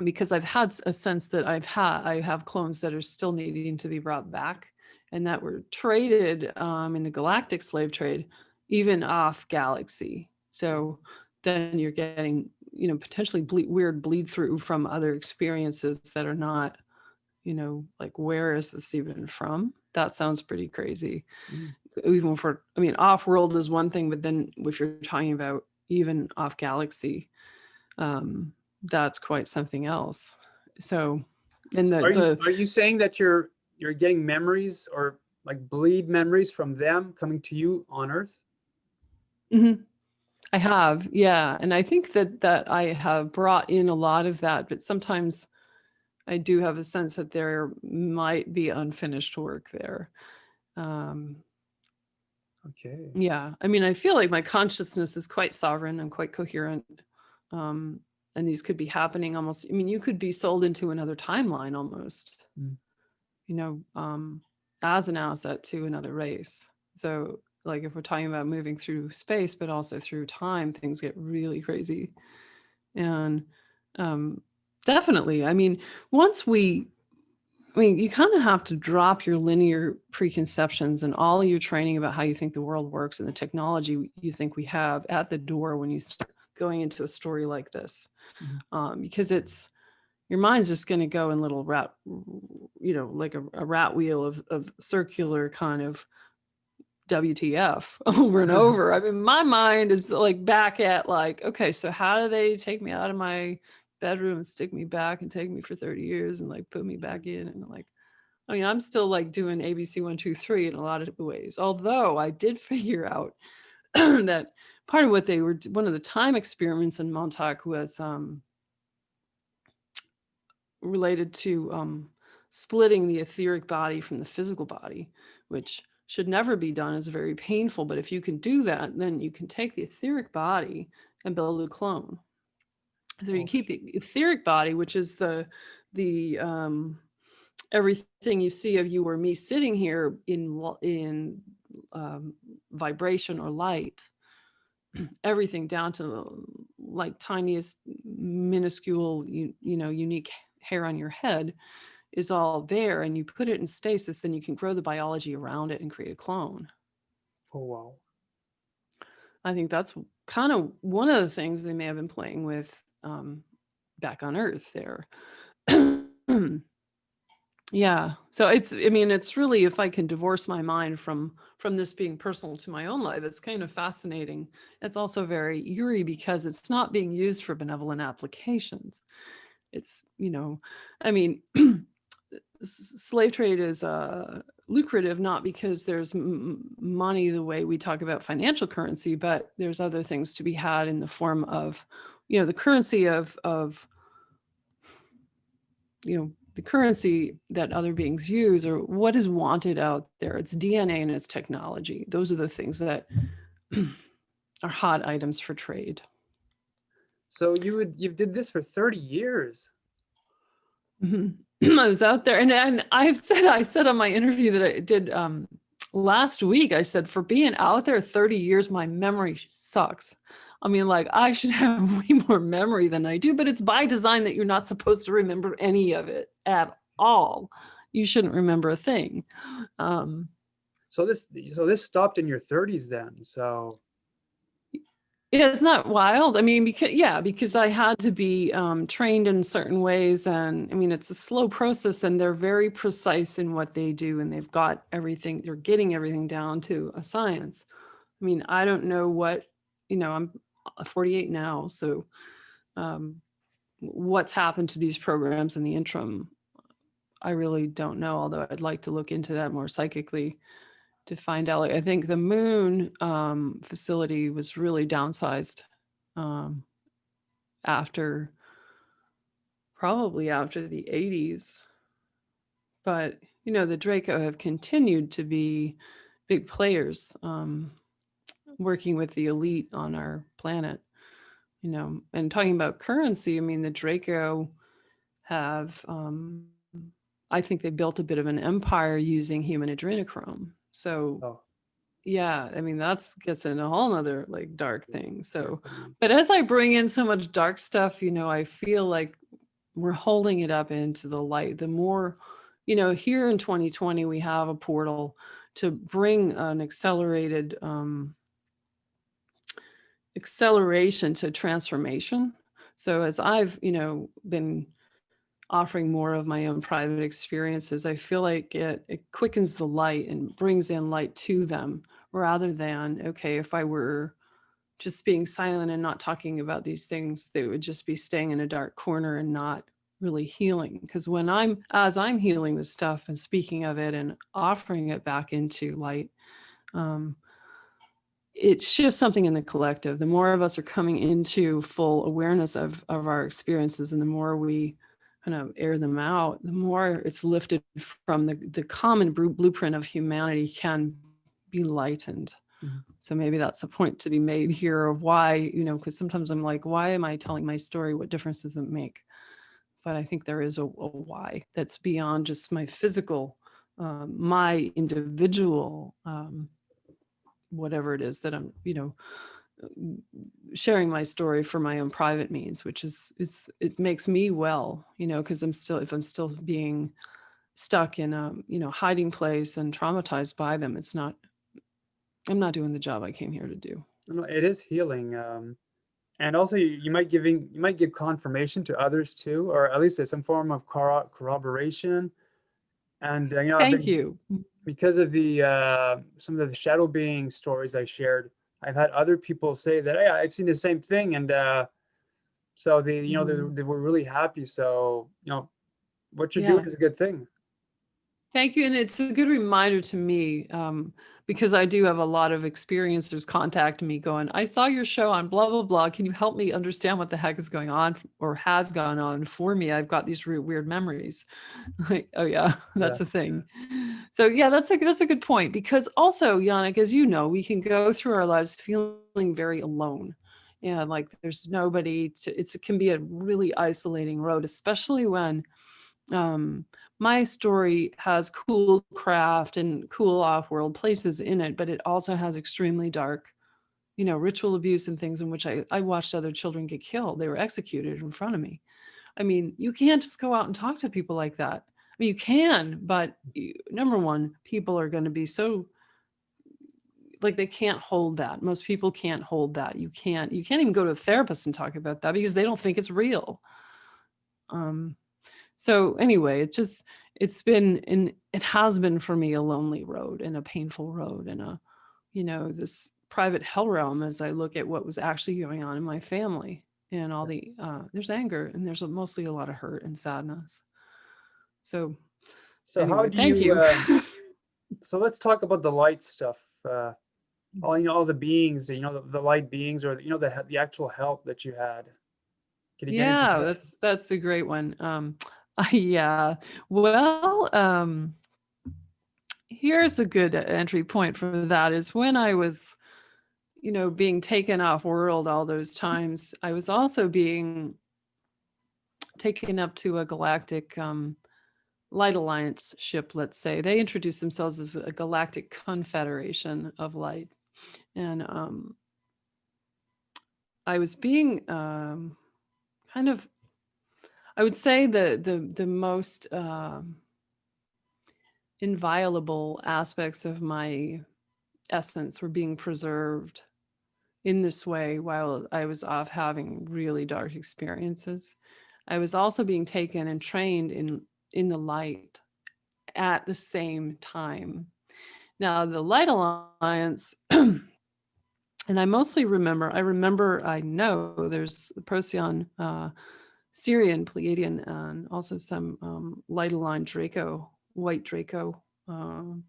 Because I've had a sense that I have clones that are still needing to be brought back, and that were traded in the galactic slave trade, even off galaxy. So then you're getting, potentially weird bleed through from other experiences that are not, like, where is this even from? That sounds pretty crazy. Even off world is one thing, but then if you're talking about even off galaxy, that's quite something else. So, are you saying that you're getting memories, or like bleed memories from them coming to you on Earth? Mm-hmm. I have, yeah. And I think that I have brought in a lot of that, but sometimes I do have a sense that there might be unfinished work there. Okay. Yeah. I feel like my consciousness is quite sovereign and quite coherent. And these could be happening almost, you could be sold into another timeline almost, as an asset to another race. So, like, if we're talking about moving through space, but also through time, things get really crazy. And definitely, once you kind of have to drop your linear preconceptions and all your training about how you think the world works and the technology you think we have at the door when you start going into a story like this. Because your mind's just going to go in little rat, like a rat wheel of circular kind of WTF over and over. My mind is like back at like, okay, so how do they take me out of my bedroom and stick me back and take me for 30 years and like put me back in? And like, I'm still like doing ABC 1, 2, 3 in a lot of ways. Although I did figure out that part of what they were, one of the time experiments in Montauk was related to splitting the etheric body from the physical body, which should never be done, is very painful. But if you can do that, then you can take the etheric body and build a clone. So you keep the etheric body, which is the everything you see of you or me sitting here in vibration or light, everything down to like tiniest minuscule unique hair on your head is all there, and you put it in stasis, then you can grow the biology around it and create a clone. Oh, wow. I think that's kind of one of the things they may have been playing with back on Earth there. Yeah. So it's really, if I can divorce my mind from this being personal to my own life, it's kind of fascinating. It's also very eerie because it's not being used for benevolent applications. It's, slave trade is lucrative, not because there's money the way we talk about financial currency, but there's other things to be had in the form of, the currency of the currency that other beings use, or what is wanted out there. It's DNA and it's technology. Those are the things that are hot items for trade. So you did this for 30 years. I was out there, and I said on my interview that I did last week, I said, for being out there 30 years, my memory sucks. I mean, like, I should have way more memory than I do, but it's by design that you're not supposed to remember any of it at all. You shouldn't remember a thing. So this stopped in your 30s then. So yeah, it's not wild. I mean, because I had to be trained in certain ways, and I mean, it's a slow process, and they're very precise in what they do, and they've got everything. They're getting everything down to a science. I mean, I don't know what, I'm 48 now, so what's happened to these programs in the interim, I really don't know, although I'd like to look into that more psychically to find out. Like, I think the moon facility was really downsized probably after the 80s. But, the Draco have continued to be big players, working with the elite on our planet, and talking about currency. I mean, the Draco have, I think they built a bit of an empire using human adrenochrome. So, yeah, I mean, that's gets into a whole nother like dark thing. So, but as I bring in so much dark stuff, I feel like we're holding it up into the light. The more, here in 2020, we have a portal to bring an acceleration to transformation. So as I've, been offering more of my own private experiences, I feel like it quickens the light and brings in light to them, rather than, okay, if I were just being silent and not talking about these things, they would just be staying in a dark corner and not really healing. Because as I'm healing this stuff and speaking of it and offering it back into light, it shifts something in the collective. The more of us are coming into full awareness of our experiences, and the more we kind of air them out, the more it's lifted from the common blueprint of humanity can be lightened. Mm-hmm. So maybe that's a point to be made here of why, because sometimes I'm like, why am I telling my story? What difference does it make? But I think there is a why that's beyond just my physical, my individual, whatever it is that I'm, sharing my story for my own private means, which is, it makes me well, because if I'm still being stuck in a, hiding place and traumatized by them, I'm not doing the job I came here to do. No, it is healing. And also you might give confirmation to others too, or at least some form of corroboration. And Thank you. Because of the some of the shadow being stories I shared, I've had other people say that, hey, I've seen the same thing, and so they were really happy. So what you're doing is a good thing. Thank you. And it's a good reminder to me, because I do have a lot of experiencers contact me going, I saw your show on blah, blah, blah. Can you help me understand what the heck is going on or has gone on for me? I've got these weird memories. Like, oh yeah, that's Yeah. a thing. So yeah, that's a good point, because also, Yannick, as you know, we can go through our lives feeling very alone. And like there's nobody to, it can be a really isolating road, especially when my story has cool craft and cool off-world places in it, but it also has extremely dark, ritual abuse and things in which I watched other children get killed. They were executed in front of me. I mean, you can't just go out and talk to people like that. I mean, you can, but number one, people are going to be so like they can't hold that. Most people can't hold that. You can't even go to a therapist and talk about that because they don't think it's real. So anyway, it has been for me a lonely road and a painful road and this private hell realm as I look at what was actually going on in my family and all the, there's anger and there's mostly a lot of hurt and sadness. So So how anyway, do thank you, you. so let's talk about the light stuff. All the beings, the light beings, or the actual help that you had. Can you get into Yeah, that? that's a great one. Yeah. Well, here's a good entry point for that is when I was, being taken off world all those times, I was also being taken up to a galactic light alliance ship, let's say. They introduced themselves as a galactic confederation of light. And I was being kind of, I would say the most inviolable aspects of my essence were being preserved in this way while I was off having really dark experiences. I was also being taken and trained in the light at the same time. Now, the Light Alliance, and I mostly remember, I know there's Procyon, Syrian, Pleiadian, and also some light aligned Draco, white Draco on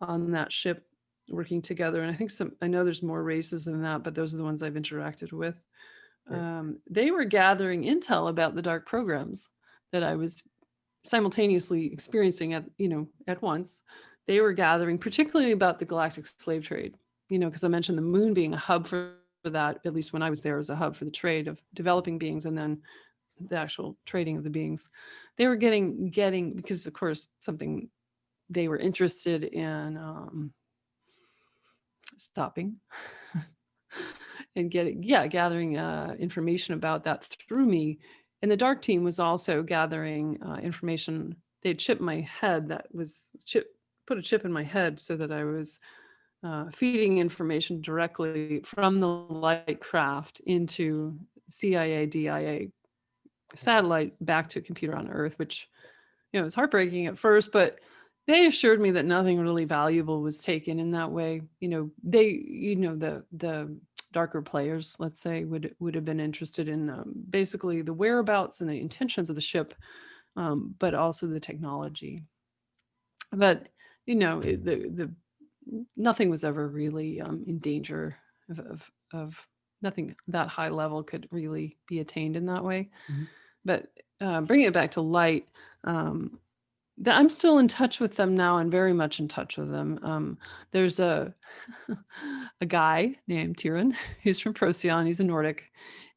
that ship working together. And I think I know there's more races than that, but those are the ones I've interacted with. They were gathering intel about the dark programs that I was simultaneously experiencing at once. They were gathering particularly about the galactic slave trade, because I mentioned the moon being a hub for that, at least when I was there, as a hub for the trade of developing beings and then the actual trading of the beings. They were getting because of course something they were interested in stopping and gathering information about that through me. And the dark team was also gathering information. They'd chipped my head, put a chip in my head so that I was feeding information directly from the light craft into CIA, DIA satellite back to a computer on Earth, which, it was heartbreaking at first, but they assured me that nothing really valuable was taken in that way. The darker players, let's say, would have been interested in basically the whereabouts and the intentions of the ship, but also the technology. But the nothing was ever really in danger of nothing that high level could really be attained in that way. Mm-hmm. But bringing it back to light, I'm still in touch with them now and very much in touch with them. There's a guy named Tyrion who's from Procyon. He's a Nordic.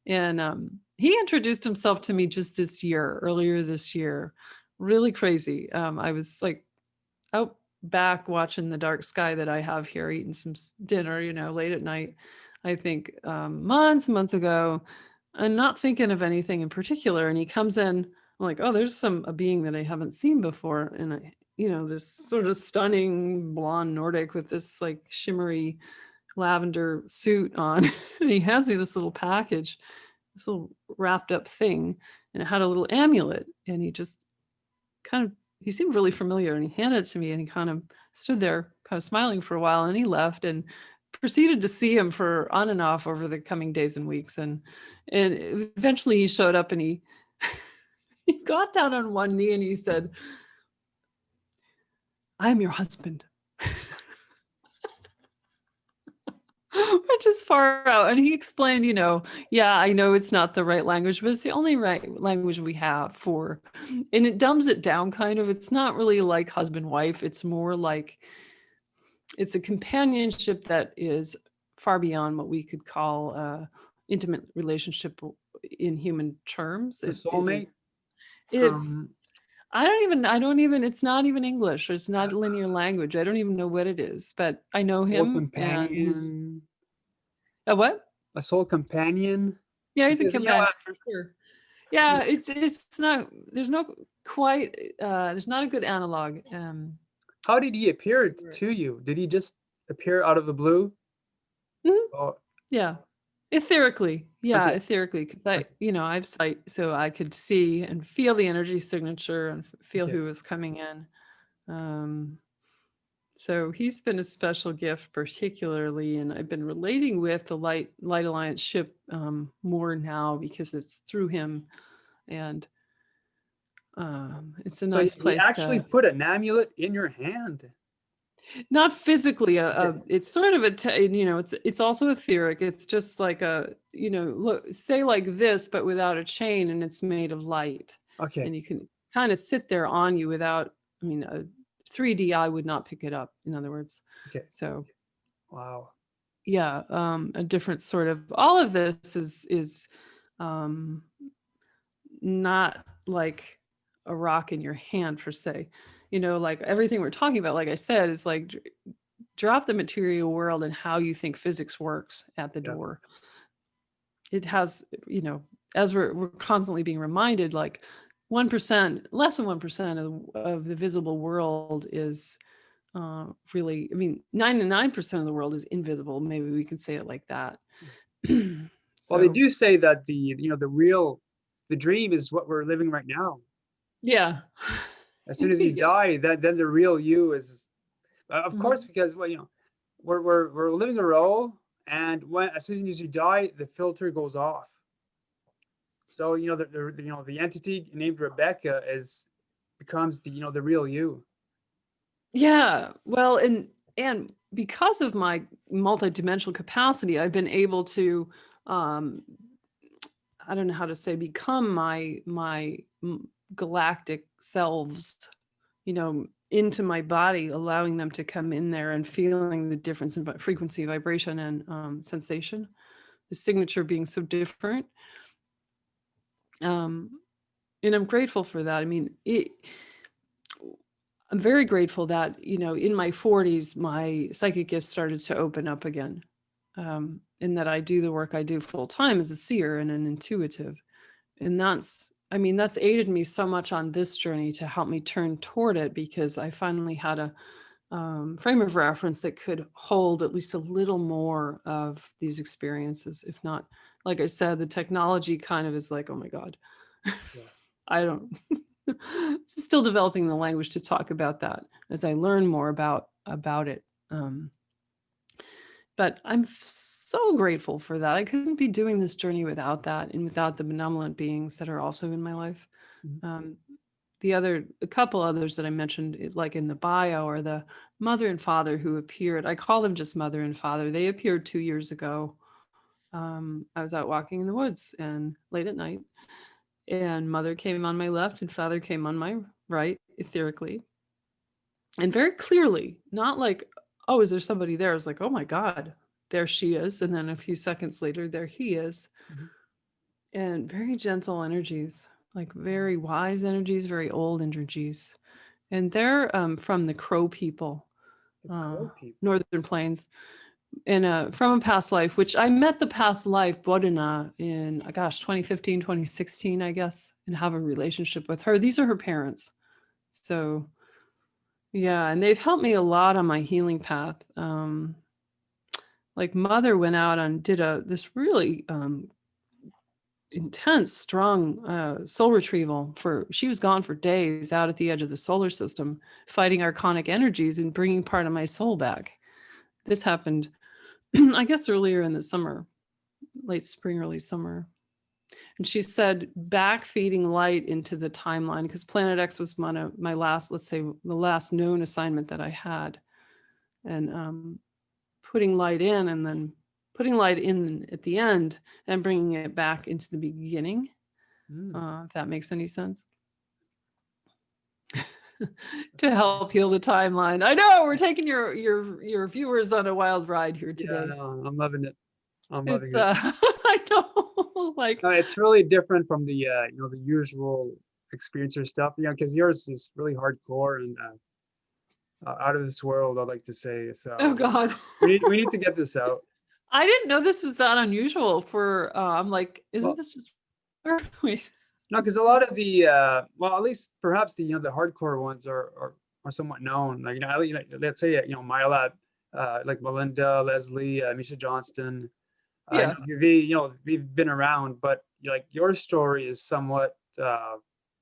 And he introduced himself to me just earlier this year. Really crazy. I was like out back watching the dark sky that I have here, eating some dinner, late at night, I think months and months ago, and not thinking of anything in particular. And he comes in, I'm like, oh, there's a being that I haven't seen before. And this sort of stunning blonde Nordic with this like shimmery lavender suit on. And he hands me this little package, this little wrapped up thing, and it had a little amulet. And he just he seemed really familiar, and he handed it to me, and he kind of stood there kind of smiling for a while, and he left and proceeded to see him for on and off over the coming days and weeks. And eventually he showed up and he got down on one knee and he said, I'm your husband. Which is far out. And he explained, yeah, I know it's not the right language, but it's the only right language we have for, and it dumbs it down kind of. It's not really like husband, wife. It's more like it's a companionship that is far beyond what we could call intimate relationship in human terms. A It soulmate is, it, from I don't even, it's not even English. It's not linear language. I don't even know what it is, but I know soul him and he's companion. a what? A soul companion. Yeah, he's a Because companion for sure. Yeah, it's not, there's no quite, there's not a good analog. how did he appear For it. to you? Did he just appear out of the blue? Mhm. Oh, Yeah. Etherically. Yeah, okay. etherically. Because Okay. I have sight, so I could see and feel the energy signature and feel Okay. who was coming in. Um, so he's been a special gift, particularly, and I've been relating with the Light Alliance ship more now because it's through him, and it's a So nice he place actually to. put an amulet in your hand. Not physically, Okay. it's sort of it's also etheric. It's just like look, say like this, but without a chain, and it's made of light, Okay. and you can kind of sit there on you without. I mean, a 3D eye would not pick it up. In other words, Okay. so Wow. yeah, a different sort of. All of this is um, not like a rock in your hand per se. Like everything we're talking about, like I said, is like drop the material world and how you think physics works at the Yeah. door. It has, as we're constantly being reminded, like 1%, less than 1% of the visible world is really, I mean, 99% of the world is invisible. Maybe we can say it like that. Well, they So, do say that the dream is what we're living right now. yeah. As soon as you Yeah. die, then the real you is, of course, Mhm. because well, we're living a role, and when as soon as you die, the filter goes off. So the entity named Rebecca is becomes the real you. Yeah. Well, and because of my multidimensional capacity, I've been able to um I don't know how to say, become my galactic selves, into my body, allowing them to come in there and feeling the difference in frequency, vibration, and sensation. The signature being so different, um, and I'm grateful for that. I mean, I'm very grateful that in my 40s, my psychic gifts started to open up again, and that I do the work I do full time as a seer and an intuitive. And that's aided me so much on this journey to help me turn toward it, because I finally had a frame of reference that could hold at least a little more of these experiences. If not, like I said, the technology kind of is like, oh my God, Yeah. I don't, still developing the language to talk about that as I learn more about it. But I'm so grateful for that. I couldn't be doing this journey without that, and without the benevolent beings that are also in my life. Mhm. Um, a couple others that I mentioned, like in the bio, are the mother and father who appeared. I call them just mother and father. They appeared 2 years ago. I was out walking in the woods and late at night, and mother came on my left and father came on my right, etherically and very clearly, not like, oh, is there somebody there? I was like, oh my God, there she is. And then a few seconds later, there he is. Mhm. And very gentle energies, like very wise energies, very old energies. And they're from the Crow people, The crow people. Northern Plains, and from a past life, which I met the past life, Bodina, in, gosh, 2015, 2016, I guess, and have a relationship with her. These are her parents. So yeah, and they've helped me a lot on my healing path. Like mother went out and did this really intense, strong soul retrieval. She was gone for days out at the edge of the solar system, fighting archonic energies and bringing part of my soul back. This happened, I guess, earlier in the summer, late spring, early summer. And she said backfeeding light into the timeline, because Planet X was one of my last, let's say, the last known assignment that I had. And putting light in and then putting light in at the end and bringing it back into the beginning, if that makes any sense. To help heal the timeline. I know we're taking your viewers on a wild ride here today. Yeah, no, I'm loving it. I'm It's loving it. I know, like It's really different from the the usual experiencer stuff, because yours is really hardcore and out of this world, I'd like to say. So oh god. we need to get this out. I didn't know this was that unusual for I'm like, isn't Well, this just wait. no, because a lot of the well, at least perhaps the the hardcore ones are somewhat known. Like like, let's say Mylab, like Melinda, Leslie, Misha Johnston. Yeah. We've been around, but like your story is somewhat.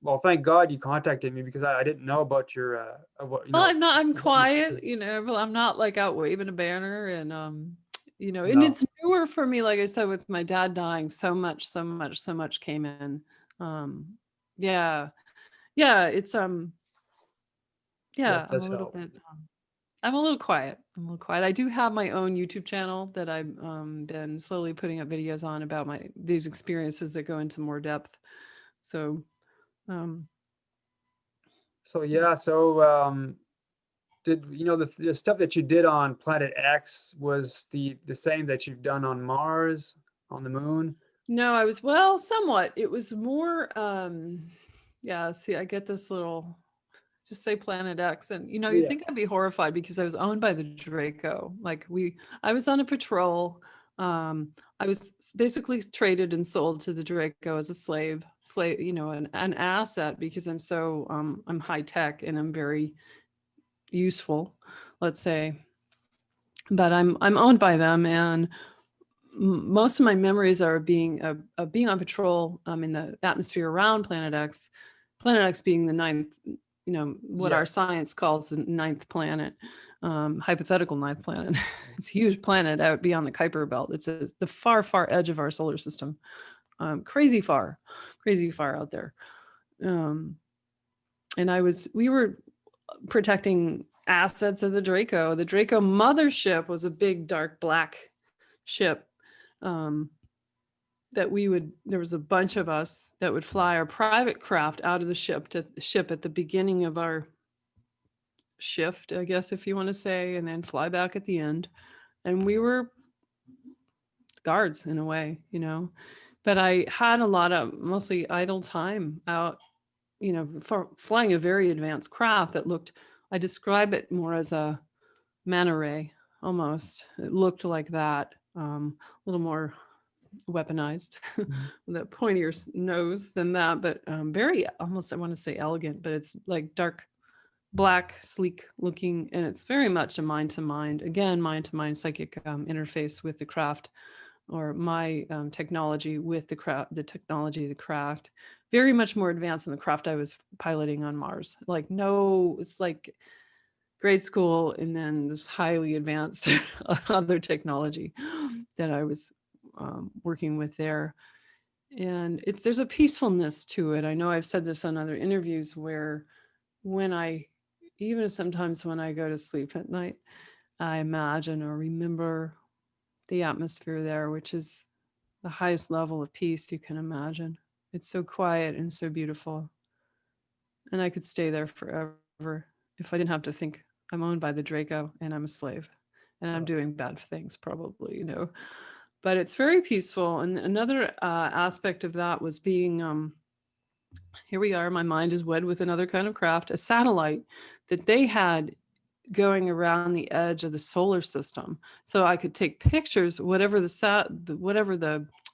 Well, thank God you contacted me, because I didn't know about your what Well, I'm what you quiet, experienced. but I'm not like out waving a banner and and No, it's newer for me, like I said, with my dad dying, so much came in. Um yeah. Yeah, it's that yeah, does help. I'm a little quiet. I'm a little quiet. I do have my own YouTube channel that I've been slowly putting up videos on about these experiences that go into more depth. So um So yeah, so did the stuff that you did on Planet X was the same that you've done on Mars, on the moon? no, I was well, somewhat. It was more yeah, see, I get this little just say Planet X and you Yeah. think I'd be horrified because I was owned by the Draco. Like I was on a patrol. I was basically traded and sold to the Draco as a slave, an asset because I'm so I'm high tech and I'm very useful, let's say. But I'm owned by them, and most of my memories are being of being on patrol in the atmosphere around Planet X. Planet X being the ninth, what Yeah. our science calls the ninth planet, hypothetical ninth planet. It's a huge planet out beyond the Kuiper belt. It's the far, far edge of our solar system. Crazy far out there. Um, and we were protecting assets of the Draco. The Draco mothership was a big, dark, black ship. That there was a bunch of us that would fly our private craft out of the ship to the ship at the beginning of our shift, I guess, if you want to say, and then fly back at the end. And we were guards in a way, but I had a lot of mostly idle time out, for flying a very advanced craft that I describe it more as a manta ray almost. It looked like that, a little more weaponized with a pointier nose than that, but very almost, I want to say elegant, but it's like dark black, sleek looking, and it's very much a mind to mind psychic interface with the craft, or my technology with the technology of the craft, very much more advanced than the craft I was piloting on Mars. Like it's like grade school and then this highly advanced other technology that I was working with there. And there's a peacefulness to it. I know I've said this on other interviews where even sometimes when I go to sleep at night, I imagine or remember the atmosphere there, which is the highest level of peace you can imagine. It's so quiet and so beautiful. And I could stay there forever if I didn't have to think I'm owned by the Draco and I'm a slave and I'm doing bad things, probably, But it's very peaceful. And another aspect of that was being here we are, my mind is wed with another kind of craft, a satellite that they had going around the edge of the solar system. So I could take pictures, whatever the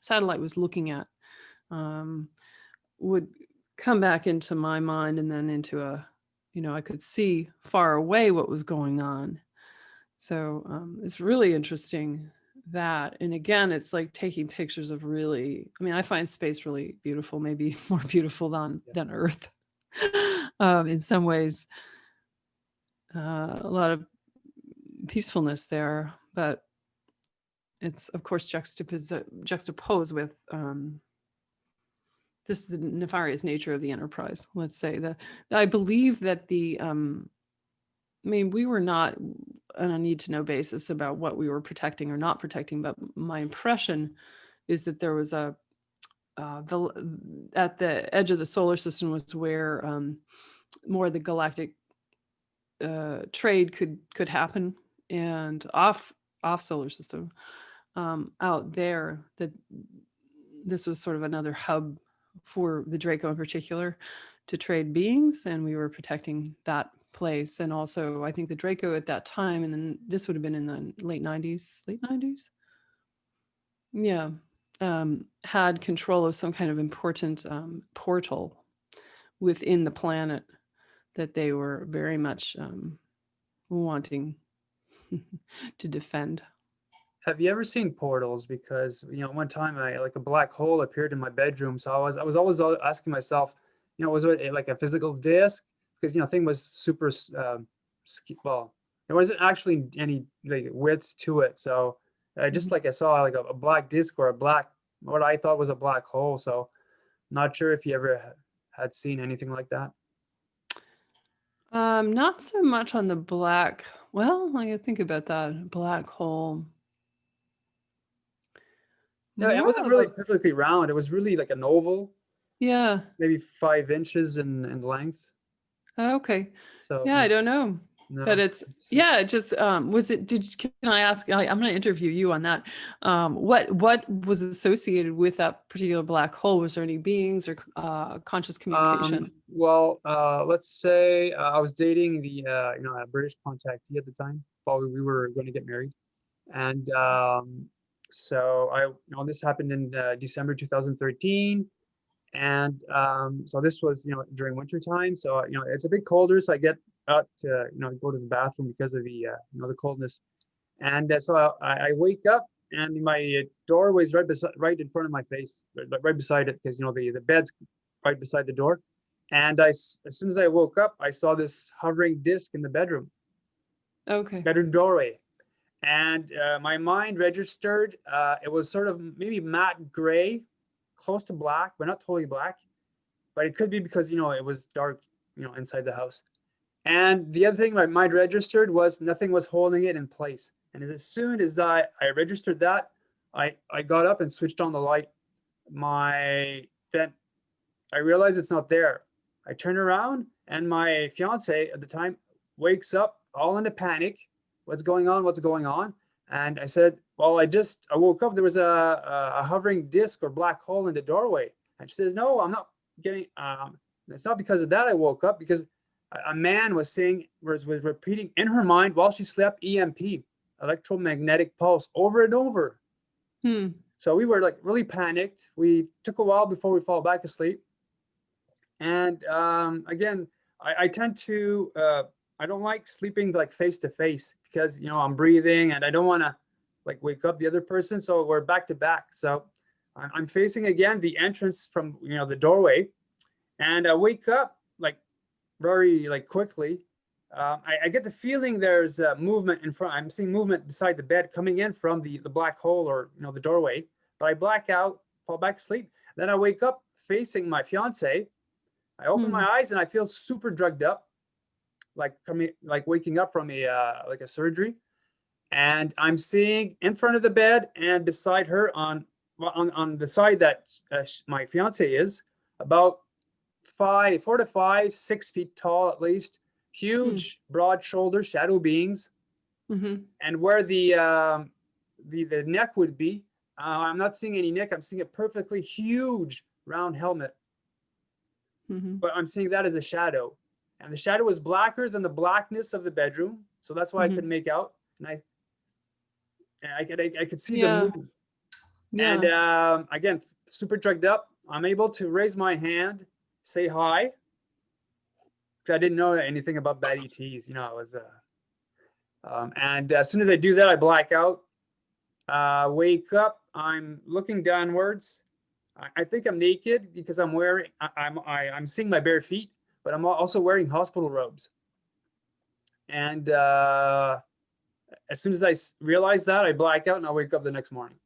satellite was looking at, would come back into my mind and then into I could see far away what was going on. So it's really interesting that. And again, it's like taking pictures of I find space really beautiful, maybe more beautiful than Earth. In some ways, a lot of peacefulness there, but it's of course juxtaposed with this the nefarious nature of the enterprise. Let's say I believe that I mean, we were not on a need to know basis about what we were protecting or not protecting, but my impression is that there was at the edge of the solar system was where more of the galactic trade could happen, and off solar system out there, that this was sort of another hub for the Draco in particular to trade beings, and we were protecting that place. And also I think the Draco at that time, and then this would have been in the late 90s, yeah, had control of some kind of important portal within the planet that they were very much wanting to defend. Have you ever seen portals? Because, one time like a black hole appeared in my bedroom. So I was always asking myself, was it like a physical disc? Because, thing was super, well, there wasn't actually any like width to it. So just like I saw like a black disc or what I thought was a black hole. So not sure if you ever had seen anything like that. Not so much on the black. Well, I gotta think about that. Black hole. No, it More wasn't of really a, perfectly round. It was really like an oval, yeah. maybe 5 inches in length. Okay. So Yeah, I don't know. But no, it's yeah, it just was it can I ask I'm going to interview you on that. What was associated with that particular black hole? Was there any beings or conscious communication? Well, let's say I was dating the a British contactee at the time while we were going to get married, and so this happened in December 2013. And so this was during winter time, so it's a bit colder, so I get up to go to the bathroom because of the the coldness. And so I wake up, and my doorway is right in front of my face, right beside it, because the bed's right beside the door. And as soon as I woke up, I saw this hovering disc in the bedroom Okay. doorway. And my mind registered, it was sort of maybe matte gray, close to black, but not totally black. But it could be because it was dark, inside the house. And the other thing my mind registered was nothing was holding it in place. And as soon as I registered that, I got up and switched on the light. Then I realized it's not there. I turn around, and my fiance at the time wakes up all in a panic. What's going on? What's going on? And I said, well, I woke up. There was a hovering disc or black hole in the doorway. And she says, no, I'm not getting, it's not because of that I woke up, because a man was repeating in her mind while she slept, EMP, electromagnetic pulse, over and over. So we were like really panicked. We took a while before we fall back asleep. And again, I tend to, I don't like sleeping like face to face, because I'm breathing and I don't want to like wake up the other person. So we're back to back. So I'm facing again the entrance from the doorway, and I wake up like very like quickly. I get the feeling there's movement in front. I'm seeing movement beside the bed coming in from the black hole, or the doorway. But I black out, fall back asleep. Then I wake up facing my fiance. I open my eyes and I feel super drugged up, like waking up from a surgery. And I'm seeing in front of the bed and beside her on the side that my fiance is, about 4 to 5, 6 feet tall at least, huge, broad shoulder shadow beings. And where the neck would be, I'm not seeing any neck. I'm seeing a perfectly huge round helmet. But I'm seeing that as a shadow. And the shadow was blacker than the blackness of the bedroom. So that's why I couldn't make out. And I could see the move. Yeah. And again, super drugged up. I'm able to raise my hand, say hi, because I didn't know anything about bad ETs. I was, and as soon as I do that, I black out. Wake up. I'm looking downwards. I think I'm naked because I'm wearing. I'm seeing my bare feet, but I'm also wearing hospital robes. And as soon as I realize that, I black out and I wake up the next morning.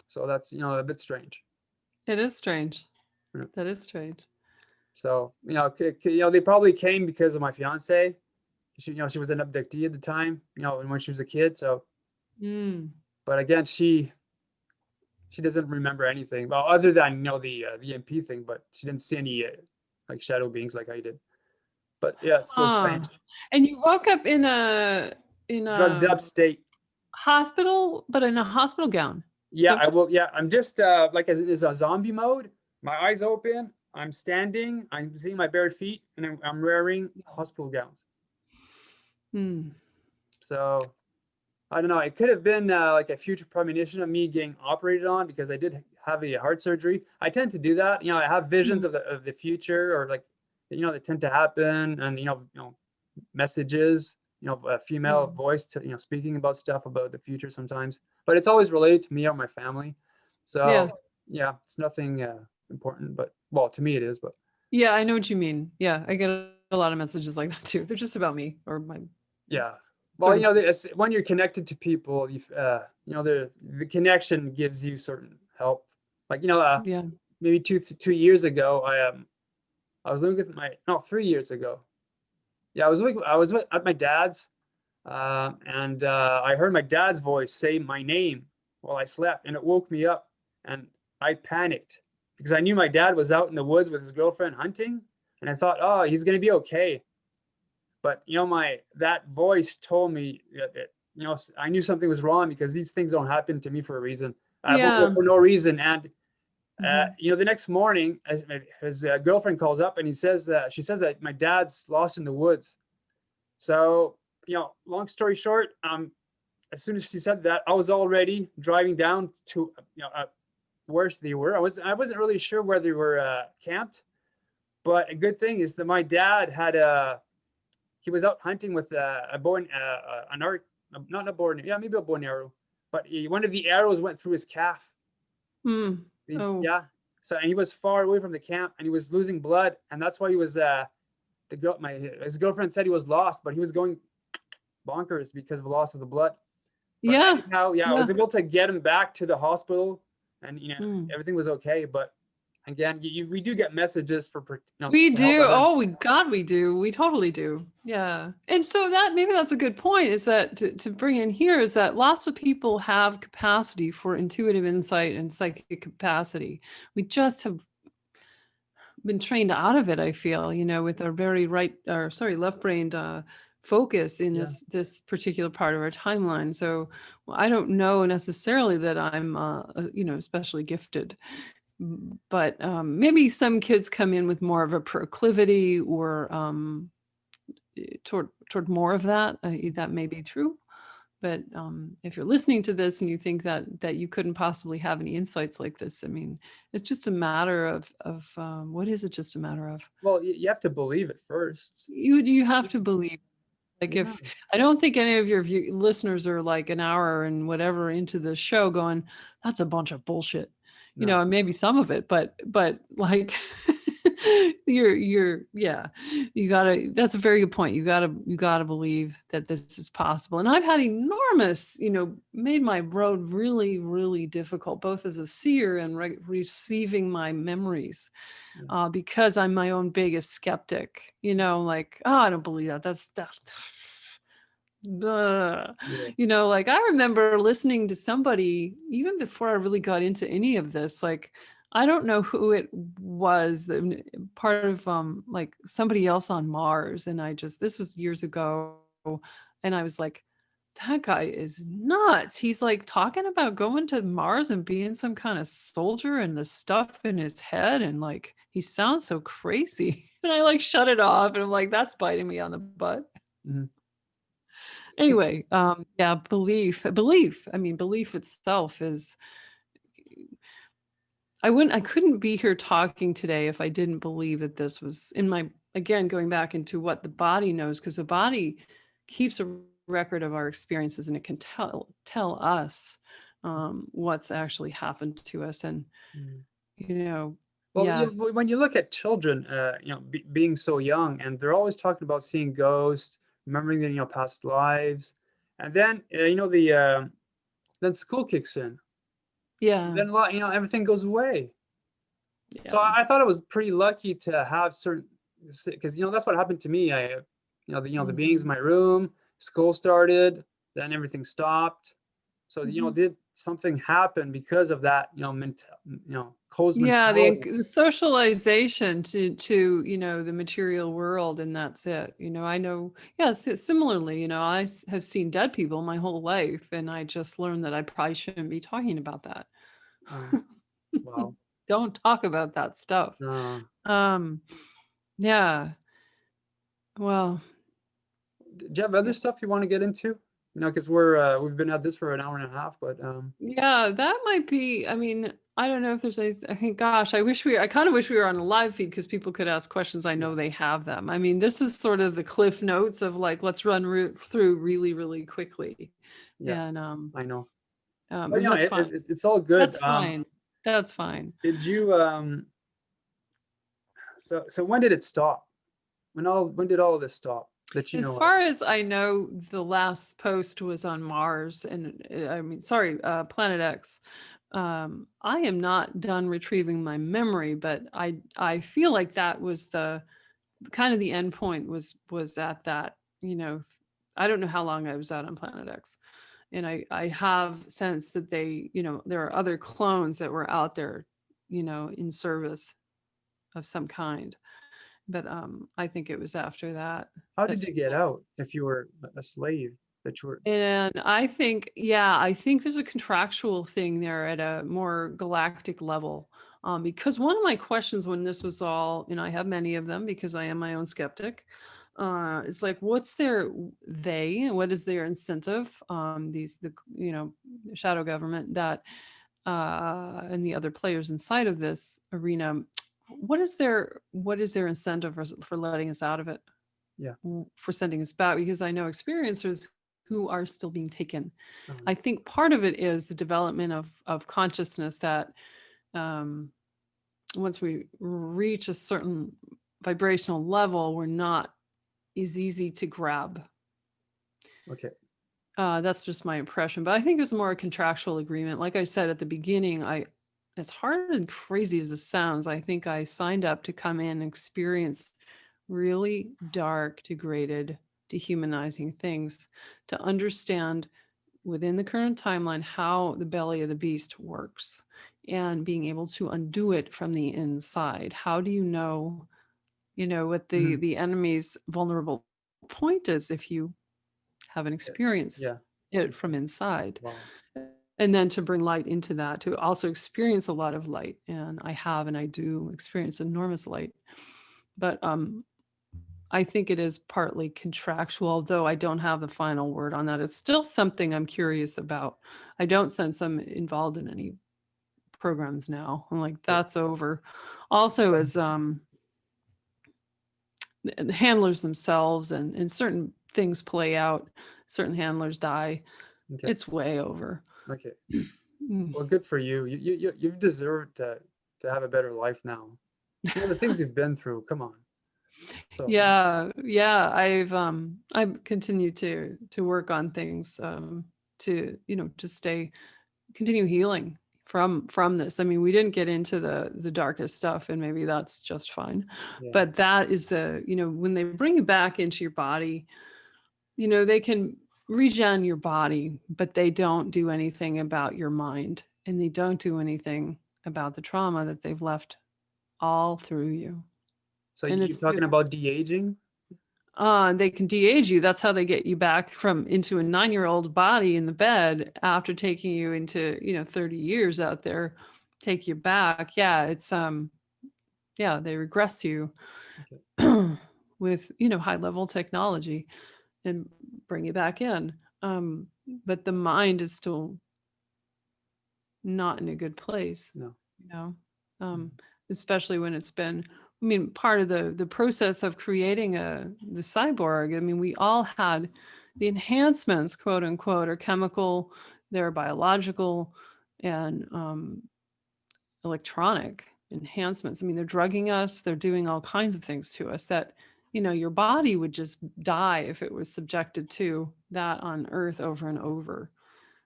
So that's a bit strange. It is strange. Yeah. That is strange. So, they probably came because of my fiance. She was an abductee at the time, and when she was a kid. So, Mm. but again, she doesn't remember anything. Well, other than, the EMP thing, but she didn't see any like shadow beings like I did. But yeah, it's so Huh. strange. And you woke up in Drugged a up state. hospital, but in a hospital gown. Is Yeah, that what I you will. Yeah, I'm just like as a zombie mode. My eyes open. I'm standing. I'm seeing my bare feet, and I'm wearing hospital gowns. Hmm. So I don't know. It could have been like a future premonition of me getting operated on because I did have a heart surgery. I tend to do that. I have visions Mm. of the future, or like, that tend to happen, and messages. A female Mm. voice to speaking about stuff about the future sometimes, but it's always related to me or my family. Yeah. So yeah, it's nothing important, but well, to me it is. But Yeah, I know what you mean. Yeah, I get a lot of messages like that too. They're just about me or my yeah. Well, certain stuff. when you're connected to people, the connection gives you certain help. Like, Yeah. maybe 2 years ago, I was living with my no 3 years ago. Yeah, at my dad's, and I heard my dad's voice say my name while I slept, and it woke me up, and I panicked because I knew my dad was out in the woods with his girlfriend hunting, and I thought, oh, he's gonna be okay. But that voice told me that I knew something was wrong because these things don't happen to me for a reason, Yeah. for no reason. And Mhm. the next morning, his girlfriend calls up and she says that my dad's lost in the woods. So long story short, as soon as she said that, I was already driving down to where they were. I wasn't really sure where they were camped, but a good thing is that my dad he was out hunting with a bow and an arc, not a bow and yeah, maybe a bow and arrow, but one of the arrows went through his calf. Mm. Oh. Yeah, so and he was far away from the camp and he was losing blood, and that's why he was his girlfriend said he was lost, but he was going bonkers because of the loss of the blood. But Yeah. anyhow, yeah, I Yeah. was able to get him back to the hospital, and Mm. everything was okay. But again, we do get messages for We to help do. others. Oh, we do. We totally do. Yeah. And so that maybe that's a good point is that to bring in here is that lots of people have capacity for intuitive insight and psychic capacity. We just have been trained out of it, I feel, with our very left-brained focus in Yeah. this particular part of our timeline. So I don't know necessarily that I'm, especially gifted. But maybe some kids come in with more of a proclivity or toward more of that. That may be true. But if you're listening to this and you think that you couldn't possibly have any insights like this, I mean, it's just a matter of what is it just a matter of? Well, you have to believe it first. You have to believe. Like Yeah. if I don't think any of your listeners are like an hour and whatever into the show going, that's a bunch of bullshit. No. And maybe some of it, but like yeah, that's a very good point. You gotta believe that this is possible. And I've had enormous, made my road really, really difficult, both as a seer and receiving my memories. Yeah. Because I'm my own biggest skeptic, like, oh, I don't believe that. That's stuff. Yeah. Like I remember listening to somebody even before I really got into any of this. Like, I don't know who it was, part of like somebody else on Mars. And this was years ago. And I was like, that guy is nuts. He's like talking about going to Mars and being some kind of soldier and the stuff in his head. And like, he sounds so crazy. And I like shut it off. And I'm like, that's biting me on the butt. Mhm. Anyway, yeah, belief. I mean, belief itself is, I couldn't be here talking today if I didn't believe that this was again, going back into what the body knows, because the body keeps a record of our experiences and it can tell us what's actually happened to us. And, Mm. you know, Well, yeah, when you look at children, being so young, and they're always talking about seeing ghosts, remembering their past lives, and then then school kicks in, and yeah, then a lot, everything goes away. So Yeah. I thought it was pretty lucky to have certain, because that's what happened to me. The beings in Mhm. my room, school started, then everything stopped. So Mhm. did something happen because of that? Closed Yeah, mentality. the socialization to the material world, and that's it. I know. Yes, similarly. Have seen dead people my whole life, and I just learned that I probably shouldn't be talking about that. Um, wow. Don't talk about that stuff. Uh, Um, yeah. Well, do you have other yeah. stuff you want to get into? Because we've been at this for an hour and a half, but Yeah, that might be. I mean, I don't know if there's any. I think, gosh, I kind of wish we were on a live feed because people could ask questions. I yeah, know they have them. I mean, this is sort of the cliff notes of like, let's run through really, really quickly, yeah, and I know. But and that's fine. it's all good. That's fine. That's fine. Did you so when did it stop? When did all of this stop? That you As know of? far as I know, the last post was on Mars, and I mean, sorry, Planet X. I am not done retrieving my memory, but I feel like that was the kind of the end point was at that. I don't know how long I was out on Planet X, and I have sense that there are other clones that were out there, in service of some kind. But I think it was after that. How did That's you get out if you were a slave? That you were And I think, yeah, I think there's a contractual thing there at a more galactic level. Because one of my questions when this was all, I have many of them because I am my own skeptic, is like, what's what is their incentive? The shadow government that, and the other players inside of this arena, what is their incentive for letting us out of it? yeah. For sending us back, because I know experiencers who are still being taken. Um, I think part of it is the development of consciousness that um, once we reach a certain vibrational level, we're not as easy to grab. okay. That's just my impression, but I think it's more a contractual agreement. Like I said at the beginning, as hard and crazy as this sounds, I think I signed up to come in and experience really dark, degraded, dehumanizing things to understand within the current timeline how the belly of the beast works and being able to undo it from the inside. How do what the Mhm. the enemy's vulnerable point is if you haven't experienced Yeah. it from inside? Wow. And then to bring light into that, to also experience a lot of light. And I do experience enormous light. But I think it is partly contractual, though I don't have the final word on that. It's still something I'm curious about. I don't sense I'm involved in any programs now. I'm like, Okay. that's over. Also, as the handlers themselves and certain things play out, certain handlers die, Okay. it's way over. Okay. Mm. Well, good for you. You've deserved to have a better life now. The things you've been through. Come on. So Yeah, I've continued to work on things to continue healing from this. I mean, we didn't get into the darkest stuff, and maybe that's just fine. yeah. But that is when they bring you back into your body, they can regen your body, but they don't do anything about your mind, and they don't do anything about the trauma that they've left all through you. So And you're talking about de-aging? they can de-age you. That's how they get you back into a 9-year-old body in the bed after taking you into 30 years out there, take you back. Yeah, it's yeah, they regress you Okay. with high level technology and bring you back in. um but the mind is still not in a good place, No. you know Mhm. um especially when it's been, I mean, part of the process of creating the cyborg. I mean, we all had the enhancements, quote unquote, are chemical, they're biological, and electronic enhancements. I mean, they're drugging us, they're doing all kinds of things to us that your body would just die if it was subjected to that on Earth over and over.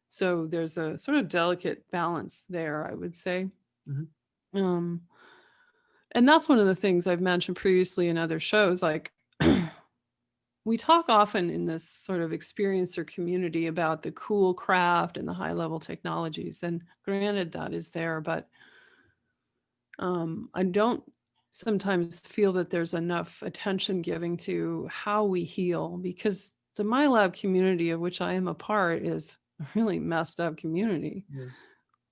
So there's a sort of delicate balance there, I would say. Mhm. Um, And that's one of the things I've mentioned previously in other shows. Like, we talk often in this sort of experiencer community about the cool craft and the high level technologies. And granted, that is there, but I don't sometimes feel that there's enough attention giving to how we heal, because the MyLab community, of which I am a part, is a really messed up community. Yeah.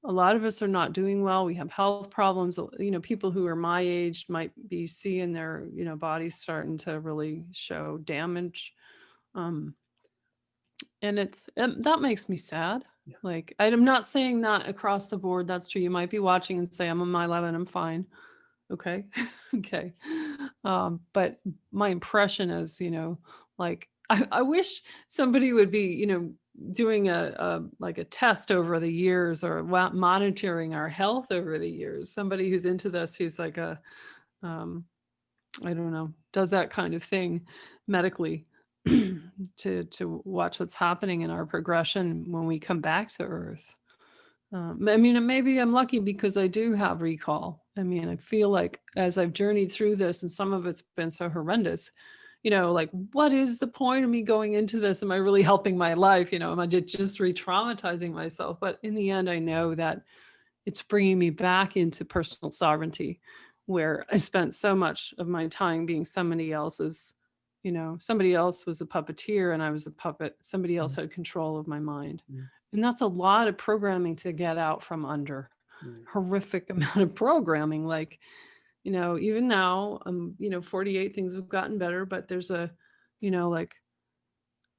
A lot of us are not doing well. We have health problems. You know, people who are my age might be seeing their, you know, bodies starting to really show damage. And that makes me sad. Yeah. Like, I'm not saying that across the board. That's true. You might be watching and say, I'm on MyLab and I'm fine. Okay. Okay. But my impression is, you know, like, I wish somebody would be, you know, doing like a test over the years, or monitoring our health over the years. Somebody who's into this, who's like I don't know, does that kind of thing medically to watch what's happening in our progression when we come back to Earth. I mean, maybe I'm lucky because I do have recall. I mean, I feel like as I've journeyed through this, and some of it's been so horrendous, you know, like, what is the point of me going into this? Am I really helping my life? You know, am I just re-traumatizing myself? But in the end, I know that it's bringing me back into personal sovereignty, where I spent so much of my time being somebody else's, you know, somebody else was a puppeteer and I was a puppet. Somebody else had control of my mind. And that's a lot of programming to get out from under. Horrific amount of programming. Like, you know, even now, you know, 48, things have gotten better, but there's a, you know, like,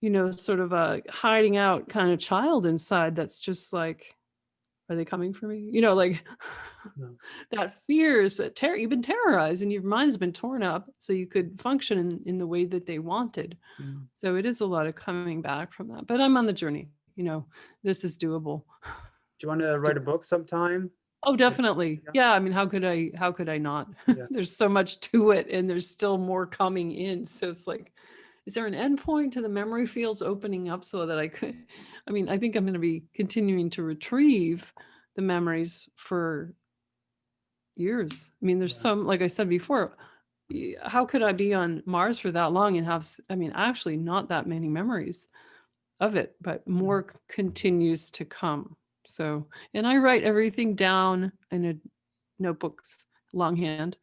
you know, sort of a hiding out kind of child inside that's just like, are they coming for me? You know, like that fears that you've been terrorized and your mind's been torn up so you could function in the way that they wanted. So it is a lot of coming back from that. But I'm on the journey. You know, this is doable. Do you want to write a book sometime? Oh, definitely. Yeah. I mean, how could I not? Yeah. There's so much to it, and there's still more coming in. So it's like, is there an endpoint to the memory fields opening up so that I think I'm going to be continuing to retrieve the memories for years. I mean, there's some, like I said before, how could I be on Mars for that long and have, actually not that many memories of it, but more continues to come. So, and I write everything down in a notebooks longhand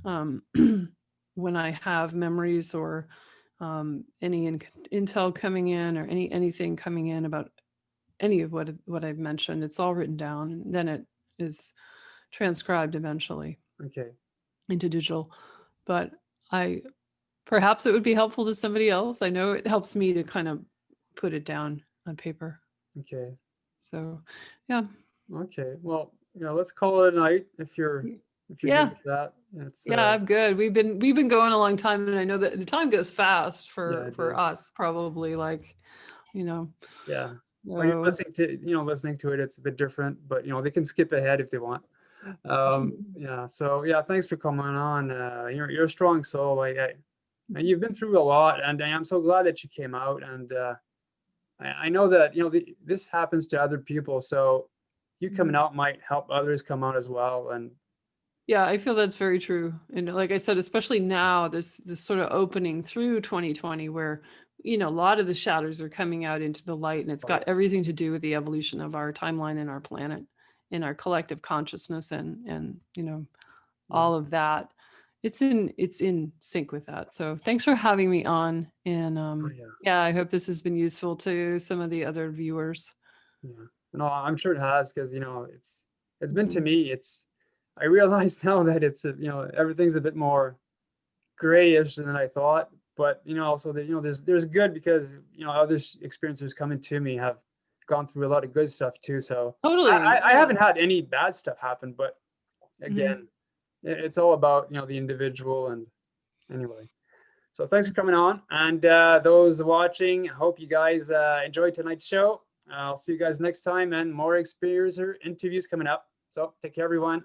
when I have memories or any intel coming in, or anything coming in about any of what I've mentioned. It's all written down, and then it is transcribed eventually into digital. But perhaps it would be helpful to somebody else. I know it helps me to kind of put it down on paper. Okay. So, yeah. Okay. Well, you know, let's call it a night if you're good with that. Yeah, I'm good. We've been going a long time, and I know that the time goes fast for us, probably, like, you know. Yeah. Well, you're listening to it, it's a bit different, but you know, they can skip ahead if they want. Yeah. So yeah, thanks for coming on. You're a strong soul. And you've been through a lot, and I'm so glad that you came out. And I know that, you know, this happens to other people, so you coming out might help others come out as well. And yeah, I feel that's very true. And like I said, especially now, this sort of opening through 2020, where, you know, a lot of the shadows are coming out into the light, and it's got everything to do with the evolution of our timeline and our planet, in our collective consciousness, and you know, all of that. It's in sync with that. So thanks for having me on. And yeah, I hope this has been useful to some of the other viewers. Yeah, no, I'm sure it has, because you know, it's been to me. I realize now that it's you know, everything's a bit more grayish than I thought. But you know, also that, you know, there's good, because you know, other experiencers coming to me have gone through a lot of good stuff too. So totally, I haven't had any bad stuff happen, but again, it's all about, you know, the individual. And anyway, so thanks for coming on, and those watching, I hope you guys enjoyed tonight's show. I'll see you guys next time, and more experiencer interviews coming up. So take care, everyone.